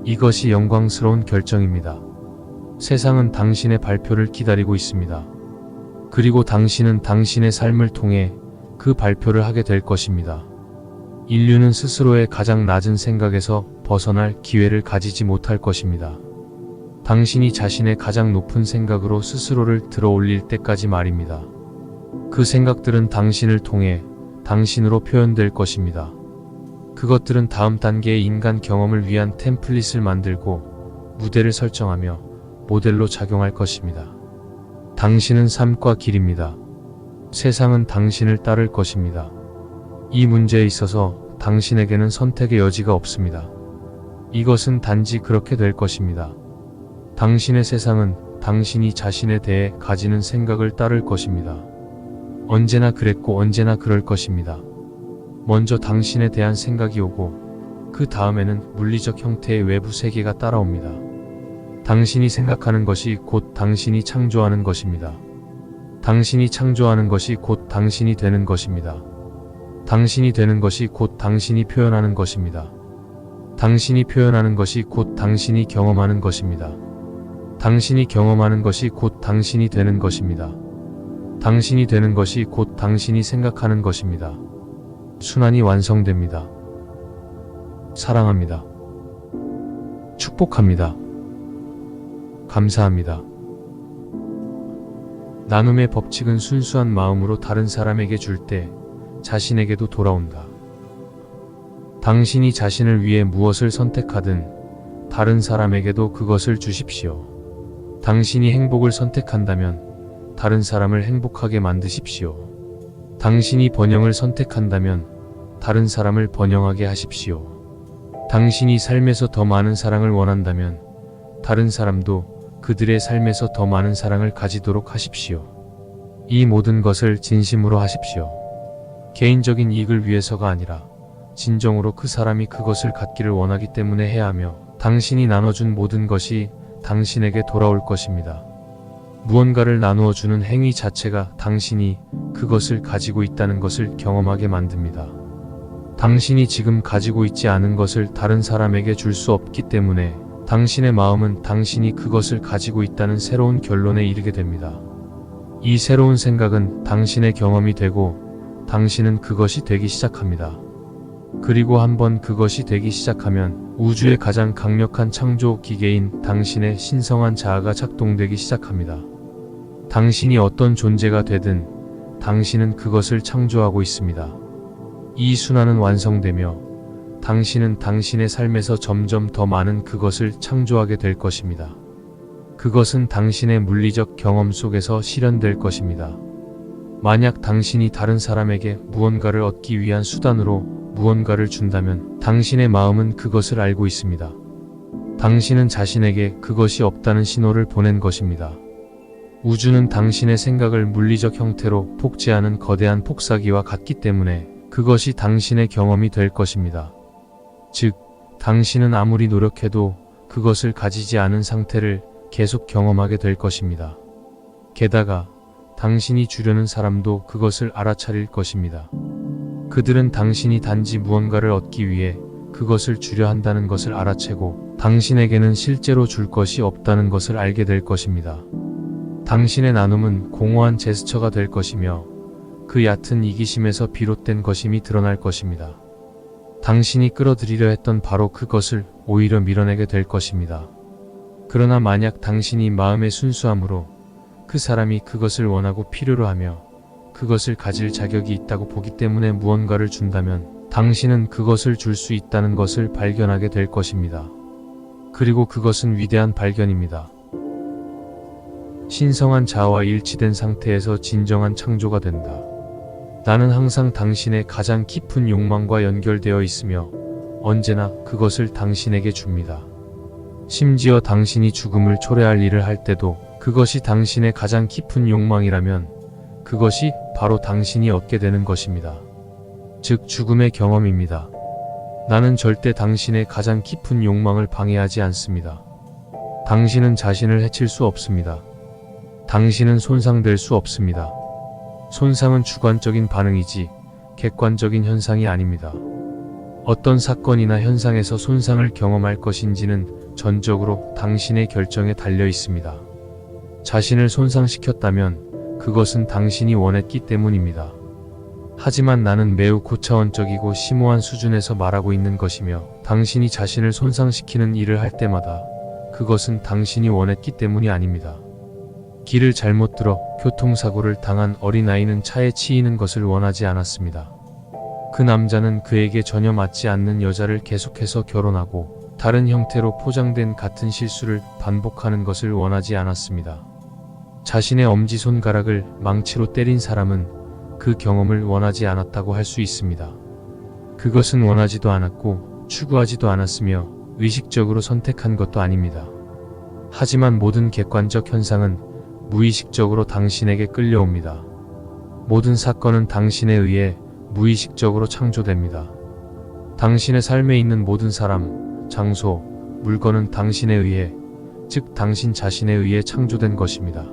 이것이 영광스러운 결정입니다. 세상은 당신의 발표를 기다리고 있습니다. 그리고 당신은 당신의 삶을 통해 그 발표를 하게 될 것입니다. 인류는 스스로의 가장 낮은 생각에서 벗어날 기회를 가지지 못할 것입니다. 당신이 자신의 가장 높은 생각으로 스스로를 들어 올릴 때까지 말입니다. 그 생각들은 당신을 통해 당신으로 표현될 것입니다. 그것들은 다음 단계의 인간 경험을 위한 템플릿을 만들고 무대를 설정하며 모델로 작용할 것입니다. 당신은 삶과 길입니다. 세상은 당신을 따를 것입니다. 이 문제에 있어서 당신에게는 선택의 여지가 없습니다. 이것은 단지 그렇게 될 것입니다. 당신의 세상은 당신이 자신에 대해 가지는 생각을 따를 것입니다. 언제나 그랬고 언제나 그럴 것입니다. 먼저 당신에 대한 생각이 오고 그 다음에는 물리적 형태의 외부 세계가 따라옵니다. 당신이 생각하는 것이 곧 당신이 창조하는 것입니다. 당신이 창조하는 것이 곧 당신이 되는 것입니다. 당신이 되는 것이 곧 당신이 표현하는 것입니다. 당신이 표현하는 것이 곧 당신이 경험하는 것입니다. 당신이 경험하는 것이 곧 당신이 되는 것입니다. 당신이 되는 것이 곧 당신이 생각하는 것입니다. 순환이 완성됩니다. 사랑합니다. 축복합니다. 감사합니다. 나눔의 법칙은 순수한 마음으로 다른 사람에게 줄 때 자신에게도 돌아온다. 당신이 자신을 위해 무엇을 선택하든 다른 사람에게도 그것을 주십시오. 당신이 행복을 선택한다면 다른 사람을 행복하게 만드십시오. 당신이 번영을 선택한다면 다른 사람을 번영하게 하십시오. 당신이 삶에서 더 많은 사랑을 원한다면 다른 사람도 그들의 삶에서 더 많은 사랑을 가지도록 하십시오. 이 모든 것을 진심으로 하십시오. 개인적인 이익을 위해서가 아니라 진정으로 그 사람이 그것을 갖기를 원하기 때문에 해야 하며 당신이 나눠준 모든 것이 당신에게 돌아올 것입니다. 무언가를 나누어 주는 행위 자체가 당신이 그것을 가지고 있다는 것을 경험하게 만듭니다. 당신이 지금 가지고 있지 않은 것을 다른 사람에게 줄 수 없기 때문에 당신의 마음은 당신이 그것을 가지고 있다는 새로운 결론에 이르게 됩니다. 이 새로운 생각은 당신의 경험이 되고 당신은 그것이 되기 시작합니다. 그리고 한번 그것이 되기 시작하면 우주의 가장 강력한 창조 기계인 당신의 신성한 자아가 작동되기 시작합니다. 당신이 어떤 존재가 되든 당신은 그것을 창조하고 있습니다. 이 순환은 완성되며 당신은 당신의 삶에서 점점 더 많은 그것을 창조하게 될 것입니다. 그것은 당신의 물리적 경험 속에서 실현될 것입니다. 만약 당신이 다른 사람에게 무언가를 얻기 위한 수단으로 무언가를 준다면 당신의 마음은 그것을 알고 있습니다. 당신은 자신에게 그것이 없다는 신호를 보낸 것입니다. 우주는 당신의 생각을 물리적 형태로 복제하는 거대한 폭사기와 같기 때문에 그것이 당신의 경험이 될 것입니다. 즉, 당신은 아무리 노력해도 그것을 가지지 않은 상태를 계속 경험하게 될 것입니다. 게다가 당신이 주려는 사람도 그것을 알아차릴 것입니다. 그들은 당신이 단지 무언가를 얻기 위해 그것을 주려 한다는 것을 알아채고 당신에게는 실제로 줄 것이 없다는 것을 알게 될 것입니다. 당신의 나눔은 공허한 제스처가 될 것이며 그 얕은 이기심에서 비롯된 것임이 드러날 것입니다. 당신이 끌어들이려 했던 바로 그것을 오히려 밀어내게 될 것입니다. 그러나 만약 당신이 마음의 순수함으로 그 사람이 그것을 원하고 필요로 하며 그것을 가질 자격이 있다고 보기 때문에 무언가를 준다면 당신은 그것을 줄 수 있다는 것을 발견하게 될 것입니다. 그리고 그것은 위대한 발견입니다. 신성한 자아와 일치된 상태에서 진정한 창조가 된다. 나는 항상 당신의 가장 깊은 욕망과 연결되어 있으며 언제나 그것을 당신에게 줍니다. 심지어 당신이 죽음을 초래할 일을 할 때도 그것이 당신의 가장 깊은 욕망이라면 그것이 바로 당신이 얻게 되는 것입니다. 즉 죽음의 경험입니다. 나는 절대 당신의 가장 깊은 욕망을 방해하지 않습니다. 당신은 자신을 해칠 수 없습니다. 당신은 손상될 수 없습니다. 손상은 주관적인 반응이지 객관적인 현상이 아닙니다. 어떤 사건이나 현상에서 손상을 경험할 것인지는 전적으로 당신의 결정에 달려 있습니다. 자신을 손상시켰다면 그것은 당신이 원했기 때문입니다. 하지만 나는 매우 고차원적이고 심오한 수준에서 말하고 있는 것이며 당신이 자신을 손상시키는 일을 할 때마다 그것은 당신이 원했기 때문이 아닙니다. 길을 잘못 들어 교통사고를 당한 어린아이는 차에 치이는 것을 원하지 않았습니다. 그 남자는 그에게 전혀 맞지 않는 여자를 계속해서 결혼하고 다른 형태로 포장된 같은 실수를 반복하는 것을 원하지 않았습니다. 자신의 엄지손가락을 망치로 때린 사람은 그 경험을 원하지 않았다고 할 수 있습니다. 그것은 원하지도 않았고 추구하지도 않았으며 의식적으로 선택한 것도 아닙니다. 하지만 모든 객관적 현상은 무의식적으로 당신에게 끌려옵니다. 모든 사건은 당신에 의해 무의식적으로 창조됩니다. 당신의 삶에 있는 모든 사람, 장소, 물건은 당신에 의해, 즉 당신 자신에 의해 창조된 것입니다.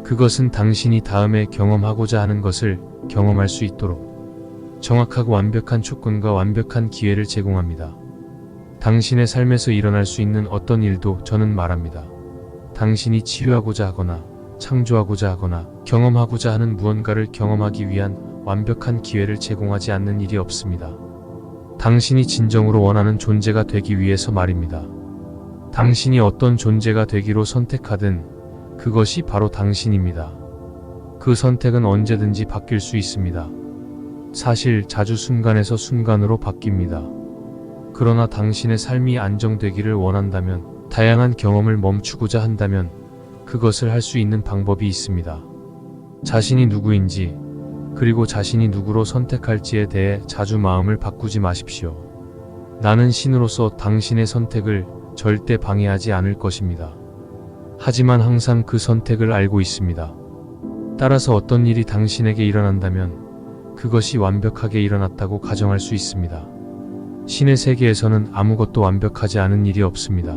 그것은 당신이 다음에 경험하고자 하는 것을 경험할 수 있도록 정확하고 완벽한 조건과 완벽한 기회를 제공합니다. 당신의 삶에서 일어날 수 있는 어떤 일도 저는 말합니다. 당신이 치유하고자 하거나 창조하고자 하거나 경험하고자 하는 무언가를 경험하기 위한 완벽한 기회를 제공하지 않는 일이 없습니다. 당신이 진정으로 원하는 존재가 되기 위해서 말입니다. 당신이 어떤 존재가 되기로 선택하든 그것이 바로 당신입니다. 그 선택은 언제든지 바뀔 수 있습니다. 사실 자주 순간에서 순간으로 바뀝니다. 그러나 당신의 삶이 안정되기를 원한다면, 다양한 경험을 멈추고자 한다면 그것을 할 수 있는 방법이 있습니다. 자신이 누구인지, 그리고 자신이 누구로 선택할지에 대해 자주 마음을 바꾸지 마십시오. 나는 신으로서 당신의 선택을 절대 방해하지 않을 것입니다. 하지만 항상 그 선택을 알고 있습니다. 따라서 어떤 일이 당신에게 일어난다면 그것이 완벽하게 일어났다고 가정할 수 있습니다. 신의 세계에서는 아무것도 완벽하지 않은 일이 없습니다.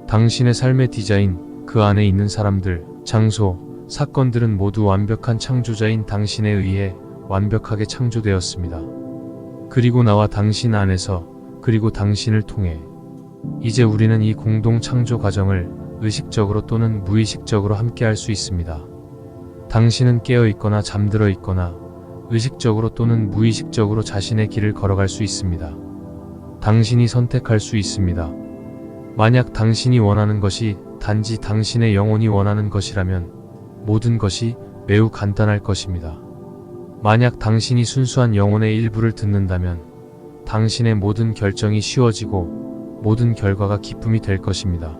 당신의 삶의 디자인, 그 안에 있는 사람들, 장소, 사건들은 모두 완벽한 창조자인 당신에 의해 완벽하게 창조되었습니다. 그리고 나와 당신 안에서, 그리고 당신을 통해 이제 우리는 이 공동 창조 과정을 의식적으로 또는 무의식적으로 함께 할 수 있습니다. 당신은 깨어 있거나 잠들어 있거나 의식적으로 또는 무의식적으로 자신의 길을 걸어갈 수 있습니다. 당신이 선택할 수 있습니다. 만약 당신이 원하는 것이 단지 당신의 영혼이 원하는 것이라면 모든 것이 매우 간단할 것입니다. 만약 당신이 순수한 영혼의 일부를 듣는다면 당신의 모든 결정이 쉬워지고 모든 결과가 기쁨이 될 것입니다.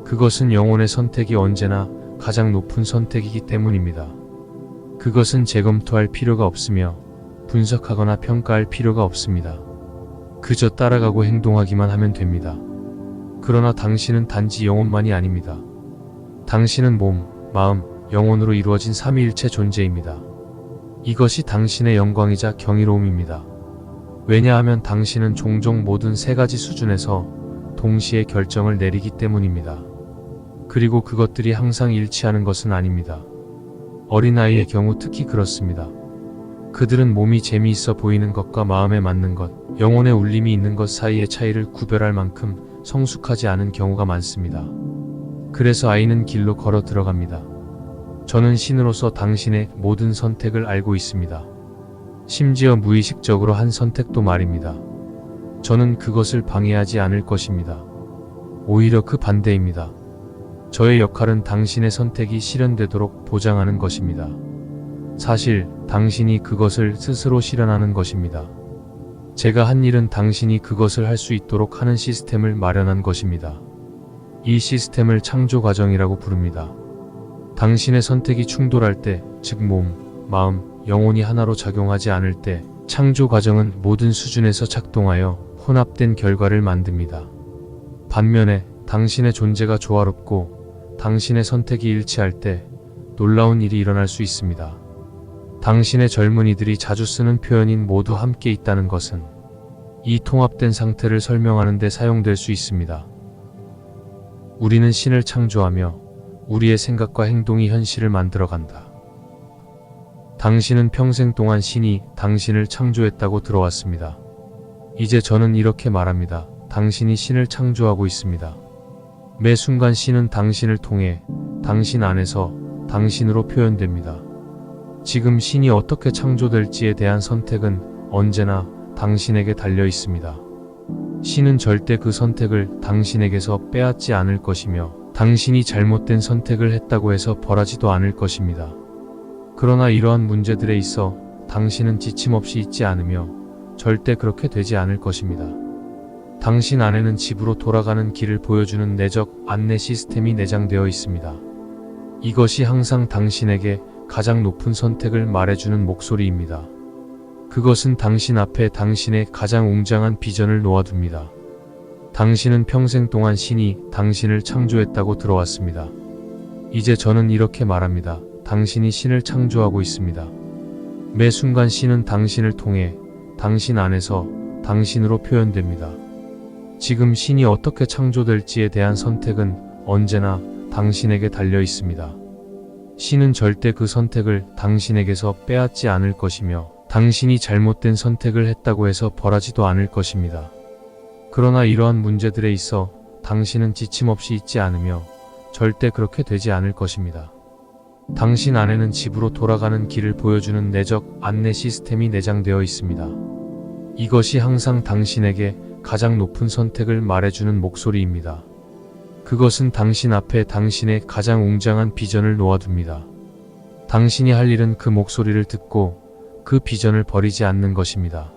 그것은 영혼의 선택이 언제나 가장 높은 선택이기 때문입니다. 그것은 재검토할 필요가 없으며 분석하거나 평가할 필요가 없습니다. 그저 따라가고 행동하기만 하면 됩니다. 그러나 당신은 단지 영혼만이 아닙니다. 당신은 몸, 마음, 영혼으로 이루어진 삼위일체 존재입니다. 이것이 당신의 영광이자 경이로움입니다. 왜냐하면 당신은 종종 모든 세 가지 수준에서 동시에 결정을 내리기 때문입니다. 그리고 그것들이 항상 일치하는 것은 아닙니다. 어린아이의 경우 특히 그렇습니다. 그들은 몸이 재미있어 보이는 것과 마음에 맞는 것, 영혼의 울림이 있는 것 사이의 차이를 구별할 만큼 성숙하지 않은 경우가 많습니다. 그래서 아이는 길로 걸어 들어갑니다. 저는 신으로서 당신의 모든 선택을 알고 있습니다. 심지어 무의식적으로 한 선택도 말입니다. 저는 그것을 방해하지 않을 것입니다. 오히려 그 반대입니다. 저의 역할은 당신의 선택이 실현되도록 보장하는 것입니다. 사실 당신이 그것을 스스로 실현하는 것입니다. 제가 한 일은 당신이 그것을 할 수 있도록 하는 시스템을 마련한 것입니다. 이 시스템을 창조 과정이라고 부릅니다. 당신의 선택이 충돌할 때, 즉 몸, 마음, 영혼이 하나로 작용하지 않을 때 창조 과정은 모든 수준에서 작동하여 혼합된 결과를 만듭니다. 반면에 당신의 존재가 조화롭고 당신의 선택이 일치할 때 놀라운 일이 일어날 수 있습니다. 당신의 젊은이들이 자주 쓰는 표현인 모두 함께 있다는 것은 이 통합된 상태를 설명하는 데 사용될 수 있습니다. 우리는 신을 창조하며 우리의 생각과 행동이 현실을 만들어간다. 당신은 평생 동안 신이 당신을 창조했다고 들어왔습니다. 이제 저는 이렇게 말합니다. 당신이 신을 창조하고 있습니다. 매 순간 신은 당신을 통해 당신 안에서 당신으로 표현됩니다. 지금 신이 어떻게 창조될지에 대한 선택은 언제나 당신에게 달려 있습니다. 신은 절대 그 선택을 당신에게서 빼앗지 않을 것이며 당신이 잘못된 선택을 했다고 해서 벌하지도 않을 것입니다. 그러나 이러한 문제들에 있어 당신은 지침없이 있지 않으며 절대 그렇게 되지 않을 것입니다. 당신 안에는 집으로 돌아가는 길을 보여주는 내적 안내 시스템이 내장되어 있습니다. 이것이 항상 당신에게 가장 높은 선택을 말해주는 목소리입니다. 그것은 당신 앞에 당신의 가장 웅장한 비전을 놓아둡니다. 당신은 평생 동안 신이 당신을 창조했다고 들어왔습니다. 이제 저는 이렇게 말합니다. 당신이 신을 창조하고 있습니다. 매 순간 신은 당신을 통해 당신 안에서 당신으로 표현됩니다. 지금 신이 어떻게 창조될지에 대한 선택은 언제나 당신에게 달려 있습니다. 신은 절대 그 선택을 당신에게서 빼앗지 않을 것이며 당신이 잘못된 선택을 했다고 해서 벌하지도 않을 것입니다. 그러나 이러한 문제들에 있어 당신은 지침없이 있지 않으며 절대 그렇게 되지 않을 것입니다. 당신 안에는 집으로 돌아가는 길을 보여주는 내적 안내 시스템이 내장되어 있습니다. 이것이 항상 당신에게 가장 높은 선택을 말해주는 목소리입니다. 그것은 당신 앞에 당신의 가장 웅장한 비전을 놓아둡니다. 당신이 할 일은 그 목소리를 듣고 그 비전을 버리지 않는 것입니다.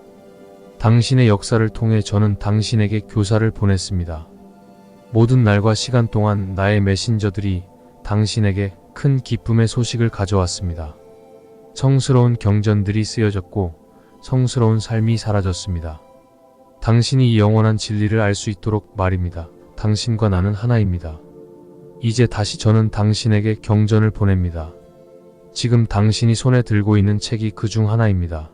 당신의 역사를 통해 저는 당신에게 교사를 보냈습니다. 모든 날과 시간 동안 나의 메신저들이 당신에게 큰 기쁨의 소식을 가져왔습니다. 성스러운 경전들이 쓰여졌고 성스러운 삶이 사라졌습니다. 당신이 이 영원한 진리를 알 수 있도록 말입니다. 당신과 나는 하나입니다. 이제 다시 저는 당신에게 경전을 보냅니다. 지금 당신이 손에 들고 있는 책이 그 중 하나입니다.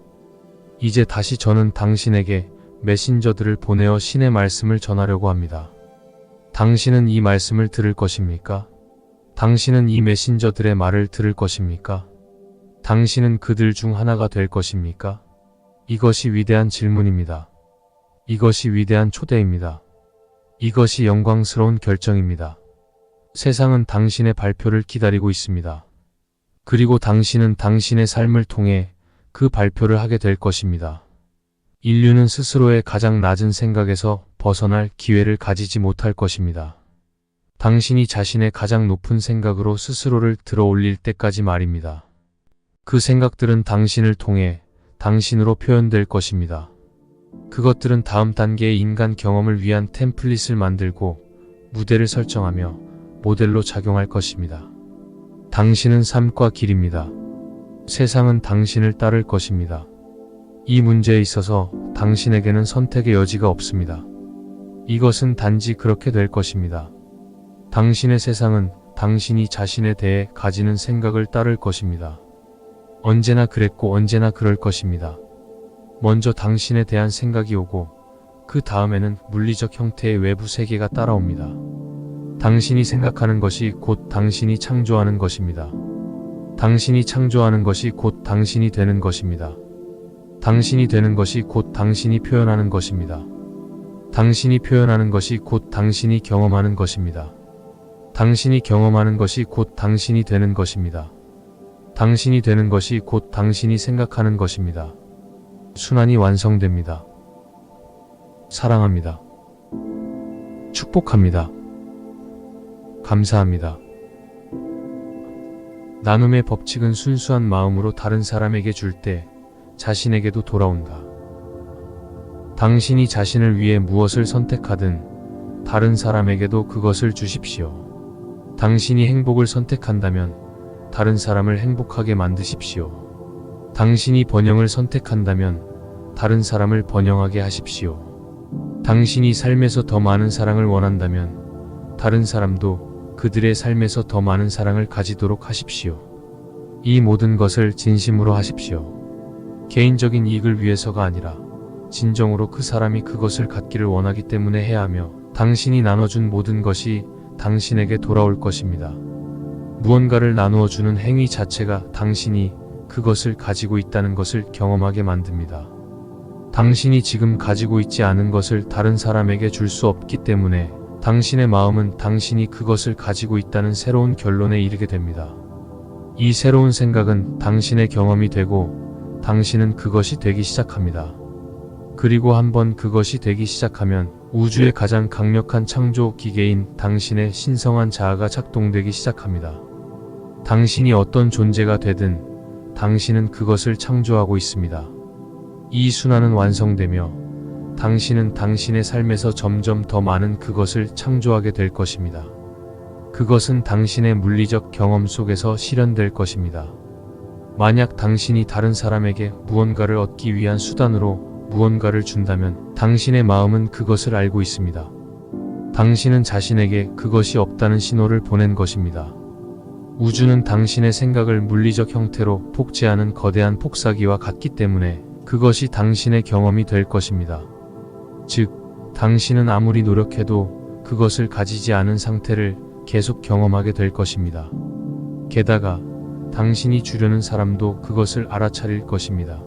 이제 다시 저는 당신에게 메신저들을 보내어 신의 말씀을 전하려고 합니다. 당신은 이 말씀을 들을 것입니까? 당신은 이 메신저들의 말을 들을 것입니까? 당신은 그들 중 하나가 될 것입니까? 이것이 위대한 질문입니다. 이것이 위대한 초대입니다. 이것이 영광스러운 결정입니다. 세상은 당신의 발표를 기다리고 있습니다. 그리고 당신은 당신의 삶을 통해 그 발표를 하게 될 것입니다. 인류는 스스로의 가장 낮은 생각에서 벗어날 기회를 가지지 못할 것입니다. 당신이 자신의 가장 높은 생각으로 스스로를 들어 올릴 때까지 말입니다. 그 생각들은 당신을 통해 당신으로 표현될 것입니다. 그것들은 다음 단계의 인간 경험을 위한 템플릿을 만들고 무대를 설정하며 모델로 작용할 것입니다. 당신은 삶과 길입니다. 세상은 당신을 따를 것입니다. 이 문제에 있어서 당신에게는 선택의 여지가 없습니다. 이것은 단지 그렇게 될 것입니다. 당신의 세상은 당신이 자신에 대해 가지는 생각을 따를 것입니다. 언제나 그랬고 언제나 그럴 것입니다. 먼저 당신에 대한 생각이 오고 그 다음에는 물리적 형태의 외부 세계가 따라옵니다. 당신이 생각하는 것이 곧 당신이 창조하는 것입니다. 당신이 창조하는 것이 곧 당신이 되는 것입니다. 당신이 되는 것이 곧 당신이 표현하는 것입니다. 당신이 표현하는 것이 곧 당신이 경험하는 것입니다. 당신이 경험하는 것이 곧 당신이 되는 것입니다. 당신이 되는 것이 곧 당신이 생각하는 것입니다. 순환이 완성됩니다. 사랑합니다. 축복합니다. 감사합니다. 나눔의 법칙은 순수한 마음으로 다른 사람에게 줄 때 자신에게도 돌아온다. 당신이 자신을 위해 무엇을 선택하든 다른 사람에게도 그것을 주십시오. 당신이 행복을 선택한다면 다른 사람을 행복하게 만드십시오. 당신이 번영을 선택한다면 다른 사람을 번영하게 하십시오. 당신이 삶에서 더 많은 사랑을 원한다면 다른 사람도 그들의 삶에서 더 많은 사랑을 가지도록 하십시오. 이 모든 것을 진심으로 하십시오. 개인적인 이익을 위해서가 아니라 진정으로 그 사람이 그것을 갖기를 원하기 때문에 해야 하며 당신이 나눠준 모든 것이 당신에게 돌아올 것입니다. 무언가를 나누어 주는 행위 자체가 당신이 그것을 가지고 있다는 것을 경험하게 만듭니다. 당신이 지금 가지고 있지 않은 것을 다른 사람에게 줄 수 없기 때문에 당신의 마음은 당신이 그것을 가지고 있다는 새로운 결론에 이르게 됩니다. 이 새로운 생각은 당신의 경험이 되고 당신은 그것이 되기 시작합니다. 그리고 한번 그것이 되기 시작하면 우주의 가장 강력한 창조 기계인 당신의 신성한 자아가 작동되기 시작합니다. 당신이 어떤 존재가 되든 당신은 그것을 창조하고 있습니다. 이 순환은 완성되며 당신은 당신의 삶에서 점점 더 많은 그것을 창조하게 될 것입니다. 그것은 당신의 물리적 경험 속에서 실현될 것입니다. 만약 당신이 다른 사람에게 무언가를 얻기 위한 수단으로 무언가를 준다면 당신의 마음은 그것을 알고 있습니다. 당신은 자신에게 그것이 없다는 신호를 보낸 것입니다. 우주는 당신의 생각을 물리적 형태로 복제하는 거대한 폭사기와 같기 때문에 그것이 당신의 경험이 될 것입니다. 즉, 당신은 아무리 노력해도 그것을 가지지 않은 상태를 계속 경험하게 될 것입니다. 게다가 당신이 주려는 사람도 그것을 알아차릴 것입니다.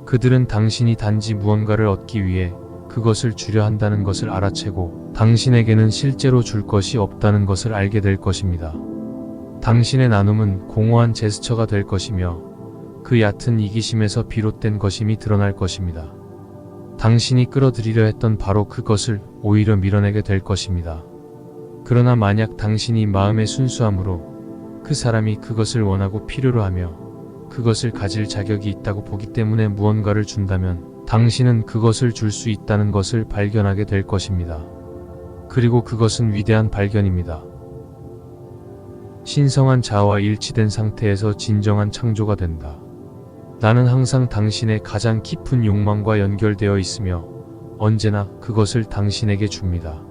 그들은 당신이 단지 무언가를 얻기 위해 그것을 주려 한다는 것을 알아채고 당신에게는 실제로 줄 것이 없다는 것을 알게 될 것입니다. 당신의 나눔은 공허한 제스처가 될 것이며 그 얕은 이기심에서 비롯된 것임이 드러날 것입니다. 당신이 끌어들이려 했던 바로 그것을 오히려 밀어내게 될 것입니다. 그러나 만약 당신이 마음의 순수함으로 그 사람이 그것을 원하고 필요로 하며 그것을 가질 자격이 있다고 보기 때문에 무언가를 준다면 당신은 그것을 줄 수 있다는 것을 발견하게 될 것입니다. 그리고 그것은 위대한 발견입니다. 신성한 자아와 일치된 상태에서 진정한 창조가 된다. 나는 항상 당신의 가장 깊은 욕망과 연결되어 있으며 언제나 그것을 당신에게 줍니다.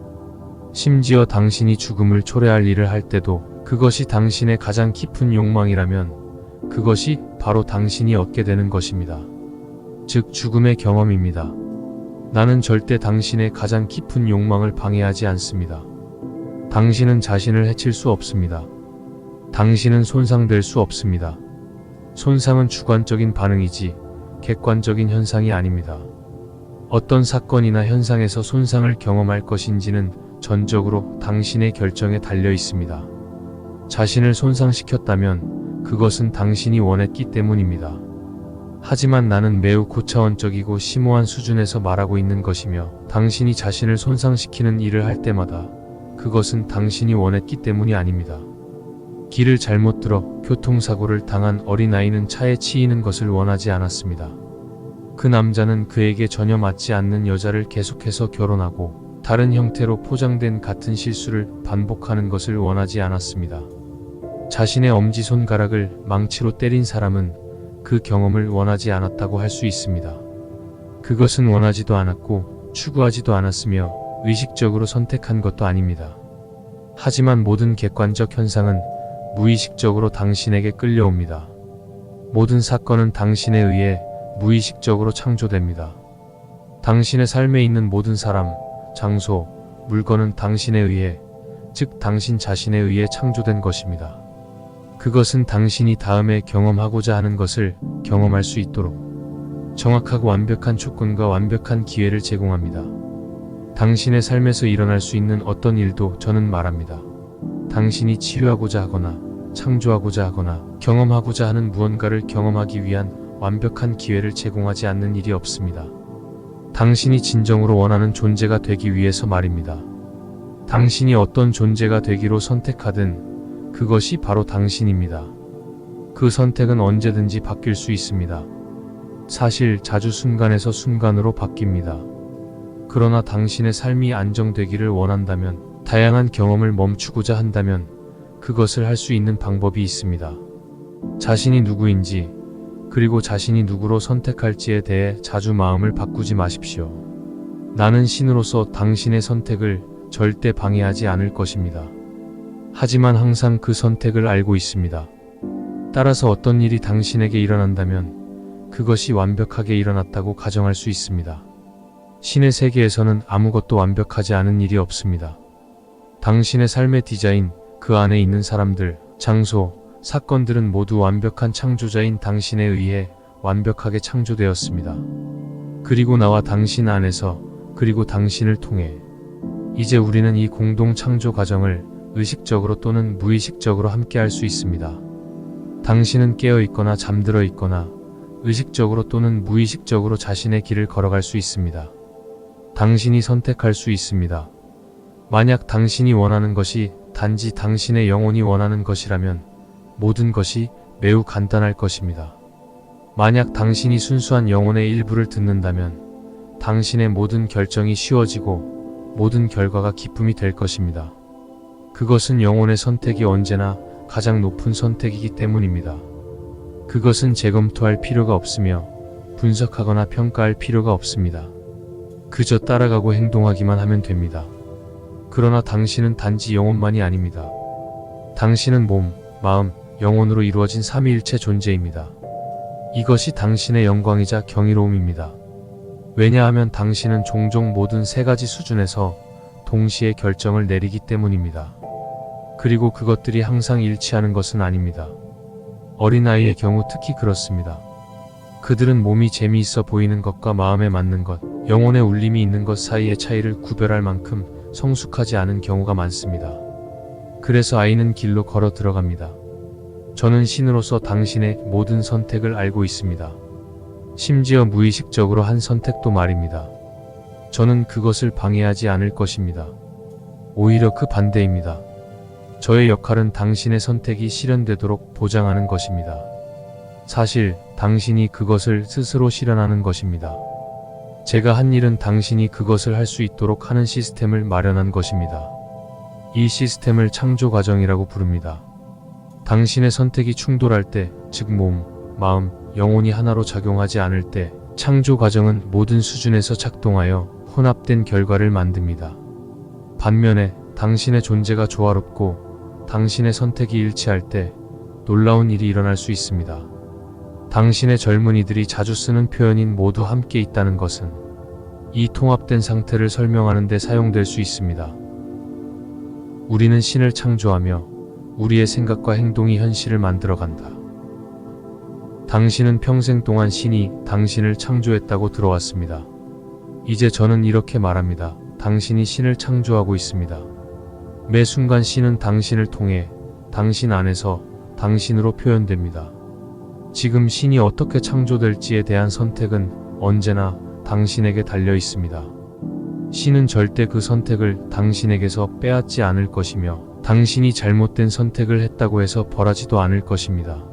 심지어 당신이 죽음을 초래할 일을 할 때도 그것이 당신의 가장 깊은 욕망이라면 그것이 바로 당신이 얻게 되는 것입니다. 즉, 죽음의 경험입니다. 나는 절대 당신의 가장 깊은 욕망을 방해하지 않습니다. 당신은 자신을 해칠 수 없습니다. 당신은 손상될 수 없습니다. 손상은 주관적인 반응이지 객관적인 현상이 아닙니다. 어떤 사건이나 현상에서 손상을 경험할 것인지는 전적으로 당신의 결정에 달려 있습니다. 자신을 손상시켰다면 그것은 당신이 원했기 때문입니다. 하지만 나는 매우 고차원적이고 심오한 수준에서 말하고 있는 것이며 당신이 자신을 손상시키는 일을 할 때마다 그것은 당신이 원했기 때문이 아닙니다. 길을 잘못 들어 교통사고를 당한 어린아이는 차에 치이는 것을 원하지 않았습니다. 그 남자는 그에게 전혀 맞지 않는 여자를 계속해서 결혼하고 다른 형태로 포장된 같은 실수를 반복하는 것을 원하지 않았습니다. 자신의 엄지손가락을 망치로 때린 사람은 그 경험을 원하지 않았다고 할 수 있습니다. 그것은 원하지도 않았고 추구하지도 않았으며 의식적으로 선택한 것도 아닙니다. 하지만 모든 객관적 현상은 무의식적으로 당신에게 끌려옵니다. 모든 사건은 당신에 의해 무의식적으로 창조됩니다. 당신의 삶에 있는 모든 사람, 장소, 물건은 당신에 의해, 즉 당신 자신에 의해 창조된 것입니다. 그것은 당신이 다음에 경험하고자 하는 것을 경험할 수 있도록 정확하고 완벽한 조건과 완벽한 기회를 제공합니다. 당신의 삶에서 일어날 수 있는 어떤 일도 저는 말합니다. 당신이 치료하고자 하거나 창조하고자 하거나 경험하고자 하는 무언가를 경험하기 위한 완벽한 기회를 제공하지 않는 일이 없습니다. 당신이 진정으로 원하는 존재가 되기 위해서 말입니다. 당신이 어떤 존재가 되기로 선택하든 그것이 바로 당신입니다. 그 선택은 언제든지 바뀔 수 있습니다. 사실 자주 순간에서 순간으로 바뀝니다. 그러나 당신의 삶이 안정되기를 원한다면, 다양한 경험을 멈추고자 한다면 그것을 할 수 있는 방법이 있습니다. 자신이 누구인지, 그리고 자신이 누구로 선택할지에 대해 자주 마음을 바꾸지 마십시오. 나는 신으로서 당신의 선택을 절대 방해하지 않을 것입니다. 하지만 항상 그 선택을 알고 있습니다. 따라서 어떤 일이 당신에게 일어난다면 그것이 완벽하게 일어났다고 가정할 수 있습니다. 신의 세계에서는 아무것도 완벽하지 않은 일이 없습니다. 당신의 삶의 디자인, 그 안에 있는 사람들, 장소, 사건들은 모두 완벽한 창조자인 당신에 의해 완벽하게 창조되었습니다. 그리고 나와 당신 안에서, 그리고 당신을 통해 이제 우리는 이 공동 창조 과정을 의식적으로 또는 무의식적으로 함께 할 수 있습니다. 당신은 깨어 있거나 잠들어 있거나 의식적으로 또는 무의식적으로 자신의 길을 걸어갈 수 있습니다. 당신이 선택할 수 있습니다. 만약 당신이 원하는 것이 단지 당신의 영혼이 원하는 것이라면 모든 것이 매우 간단할 것입니다. 만약 당신이 순수한 영혼의 일부를 듣는다면 당신의 모든 결정이 쉬워지고 모든 결과가 기쁨이 될 것입니다. 그것은 영혼의 선택이 언제나 가장 높은 선택이기 때문입니다. 그것은 재검토할 필요가 없으며 분석하거나 평가할 필요가 없습니다. 그저 따라가고 행동하기만 하면 됩니다. 그러나 당신은 단지 영혼만이 아닙니다. 당신은 몸, 마음, 영혼으로 이루어진 삼위일체 존재입니다. 이것이 당신의 영광이자 경이로움입니다. 왜냐하면 당신은 종종 모든 세 가지 수준에서 동시에 결정을 내리기 때문입니다. 그리고 그것들이 항상 일치하는 것은 아닙니다. 어린아이의 경우 특히 그렇습니다. 그들은 몸이 재미있어 보이는 것과 마음에 맞는 것, 영혼의 울림이 있는 것 사이의 차이를 구별할 만큼 성숙하지 않은 경우가 많습니다. 그래서 아이는 길로 걸어 들어갑니다. 저는 신으로서 당신의 모든 선택을 알고 있습니다. 심지어 무의식적으로 한 선택도 말입니다. 저는 그것을 방해하지 않을 것입니다. 오히려 그 반대입니다. 저의 역할은 당신의 선택이 실현되도록 보장하는 것입니다. 사실 당신이 그것을 스스로 실현하는 것입니다. 제가 한 일은 당신이 그것을 할 수 있도록 하는 시스템을 마련한 것입니다. 이 시스템을 창조 과정이라고 부릅니다. 당신의 선택이 충돌할 때, 즉 몸, 마음, 영혼이 하나로 작용하지 않을 때 창조 과정은 모든 수준에서 작동하여 혼합된 결과를 만듭니다. 반면에 당신의 존재가 조화롭고 당신의 선택이 일치할 때 놀라운 일이 일어날 수 있습니다. 당신의 젊은이들이 자주 쓰는 표현인 모두 함께 있다는 것은 이 통합된 상태를 설명하는 데 사용될 수 있습니다. 우리는 신을 창조하며 우리의 생각과 행동이 현실을 만들어간다. 당신은 평생 동안 신이 당신을 창조했다고 들어왔습니다. 이제 저는 이렇게 말합니다. 당신이 신을 창조하고 있습니다. 매 순간 신은 당신을 통해 당신 안에서 당신으로 표현됩니다. 지금 신이 어떻게 창조될지에 대한 선택은 언제나 당신에게 달려 있습니다. 신은 절대 그 선택을 당신에게서 빼앗지 않을 것이며 당신이 잘못된 선택을 했다고 해서 벌하지도 않을 것입니다.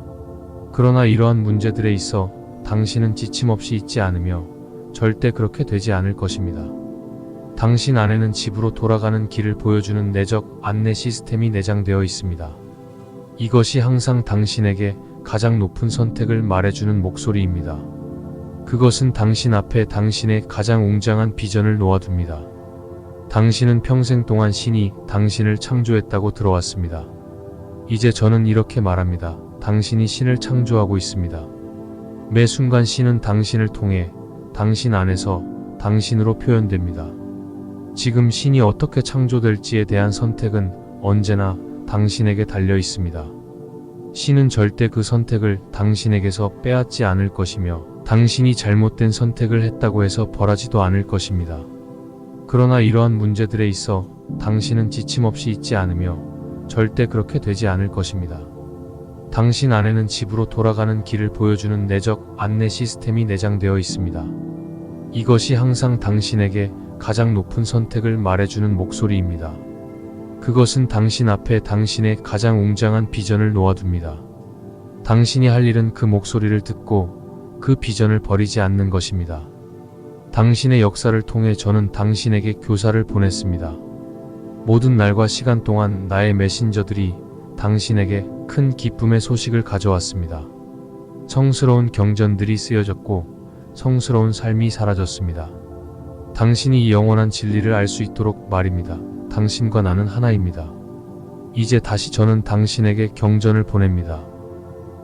그러나 이러한 문제들에 있어 당신은 지침없이 있지 않으며 절대 그렇게 되지 않을 것입니다. 당신 안에는 집으로 돌아가는 길을 보여주는 내적 안내 시스템이 내장되어 있습니다. 이것이 항상 당신에게 가장 높은 선택을 말해주는 목소리입니다. 그것은 당신 앞에 당신의 가장 웅장한 비전을 놓아둡니다. 당신은 평생 동안 신이 당신을 창조했다고 들어왔습니다. 이제 저는 이렇게 말합니다. 당신이 신을 창조하고 있습니다. 매 순간 신은 당신을 통해 당신 안에서 당신으로 표현됩니다. 지금 신이 어떻게 창조될지에 대한 선택은 언제나 당신에게 달려 있습니다. 신은 절대 그 선택을 당신에게서 빼앗지 않을 것이며 당신이 잘못된 선택을 했다고 해서 벌하지도 않을 것입니다. 그러나 이러한 문제들에 있어 당신은 지침없이 있지 않으며 절대 그렇게 되지 않을 것입니다. 당신 안에는 집으로 돌아가는 길을 보여주는 내적 안내 시스템이 내장되어 있습니다. 이것이 항상 당신에게 가장 높은 선택을 말해주는 목소리입니다. 그것은 당신 앞에 당신의 가장 웅장한 비전을 놓아둡니다. 당신이 할 일은 그 목소리를 듣고 그 비전을 버리지 않는 것입니다. 당신의 역사를 통해 저는 당신에게 교사를 보냈습니다. 모든 날과 시간 동안 나의 메신저들이 당신에게 큰 기쁨의 소식을 가져왔습니다. 성스러운 경전들이 쓰여졌고 성스러운 삶이 사라졌습니다. 당신이 이 영원한 진리를 알 수 있도록 말입니다. 당신과 나는 하나입니다. 이제 다시 저는 당신에게 경전을 보냅니다.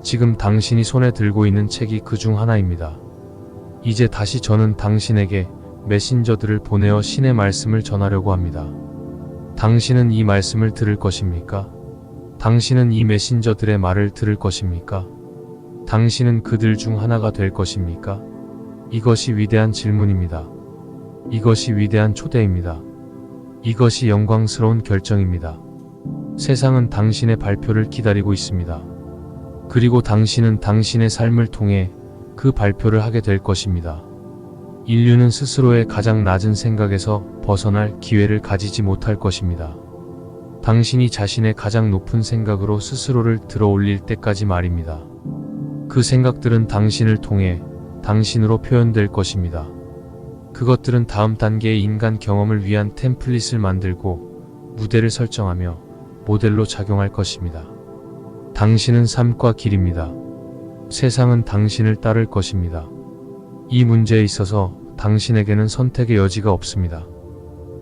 지금 당신이 손에 들고 있는 책이 그 중 하나입니다. 이제 다시 저는 당신에게 메신저들을 보내어 신의 말씀을 전하려고 합니다. 당신은 이 말씀을 들을 것입니까? 당신은 이 메신저들의 말을 들을 것입니까? 당신은 그들 중 하나가 될 것입니까? 이것이 위대한 질문입니다. 이것이 위대한 초대입니다. 이것이 영광스러운 결정입니다. 세상은 당신의 발표를 기다리고 있습니다. 그리고 당신은 당신의 삶을 통해 그 발표를 하게 될 것입니다. 인류는 스스로의 가장 낮은 생각에서 벗어날 기회를 가지지 못할 것입니다. 당신이 자신의 가장 높은 생각으로 스스로를 들어 올릴 때까지 말입니다. 그 생각들은 당신을 통해 당신으로 표현될 것입니다. 그것들은 다음 단계의 인간 경험을 위한 템플릿을 만들고 무대를 설정하며 모델로 작용할 것입니다. 당신은 삶과 길입니다. 세상은 당신을 따를 것입니다. 이 문제에 있어서 당신에게는 선택의 여지가 없습니다.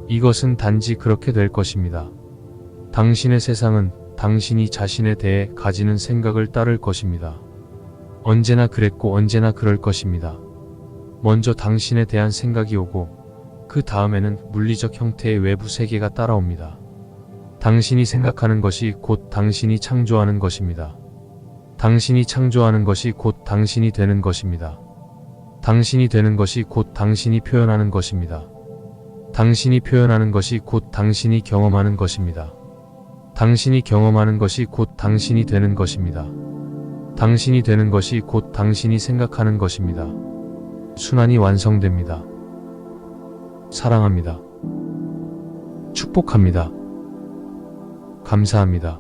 이것은 단지 그렇게 될 것입니다. 당신의 세상은 당신이 자신에 대해 가지는 생각을 따를 것입니다. 언제나 그랬고 언제나 그럴 것입니다. 먼저 당신에 대한 생각이 오고 그 다음에는 물리적 형태의 외부 세계가 따라옵니다. 당신이 생각하는 것이 곧 당신이 창조하는 것입니다. 당신이 창조하는 것이 곧 당신이 되는 것입니다. 당신이 되는 것이 곧 당신이 표현하는 것입니다. 당신이 표현하는 것이 곧 당신이 경험하는 것입니다. 당신이 경험하는 것이 곧 당신이 되는 것입니다. 당신이 되는 것이 곧 당신이 생각하는 것입니다. 순환이 완성됩니다. 사랑합니다. 축복합니다. 감사합니다.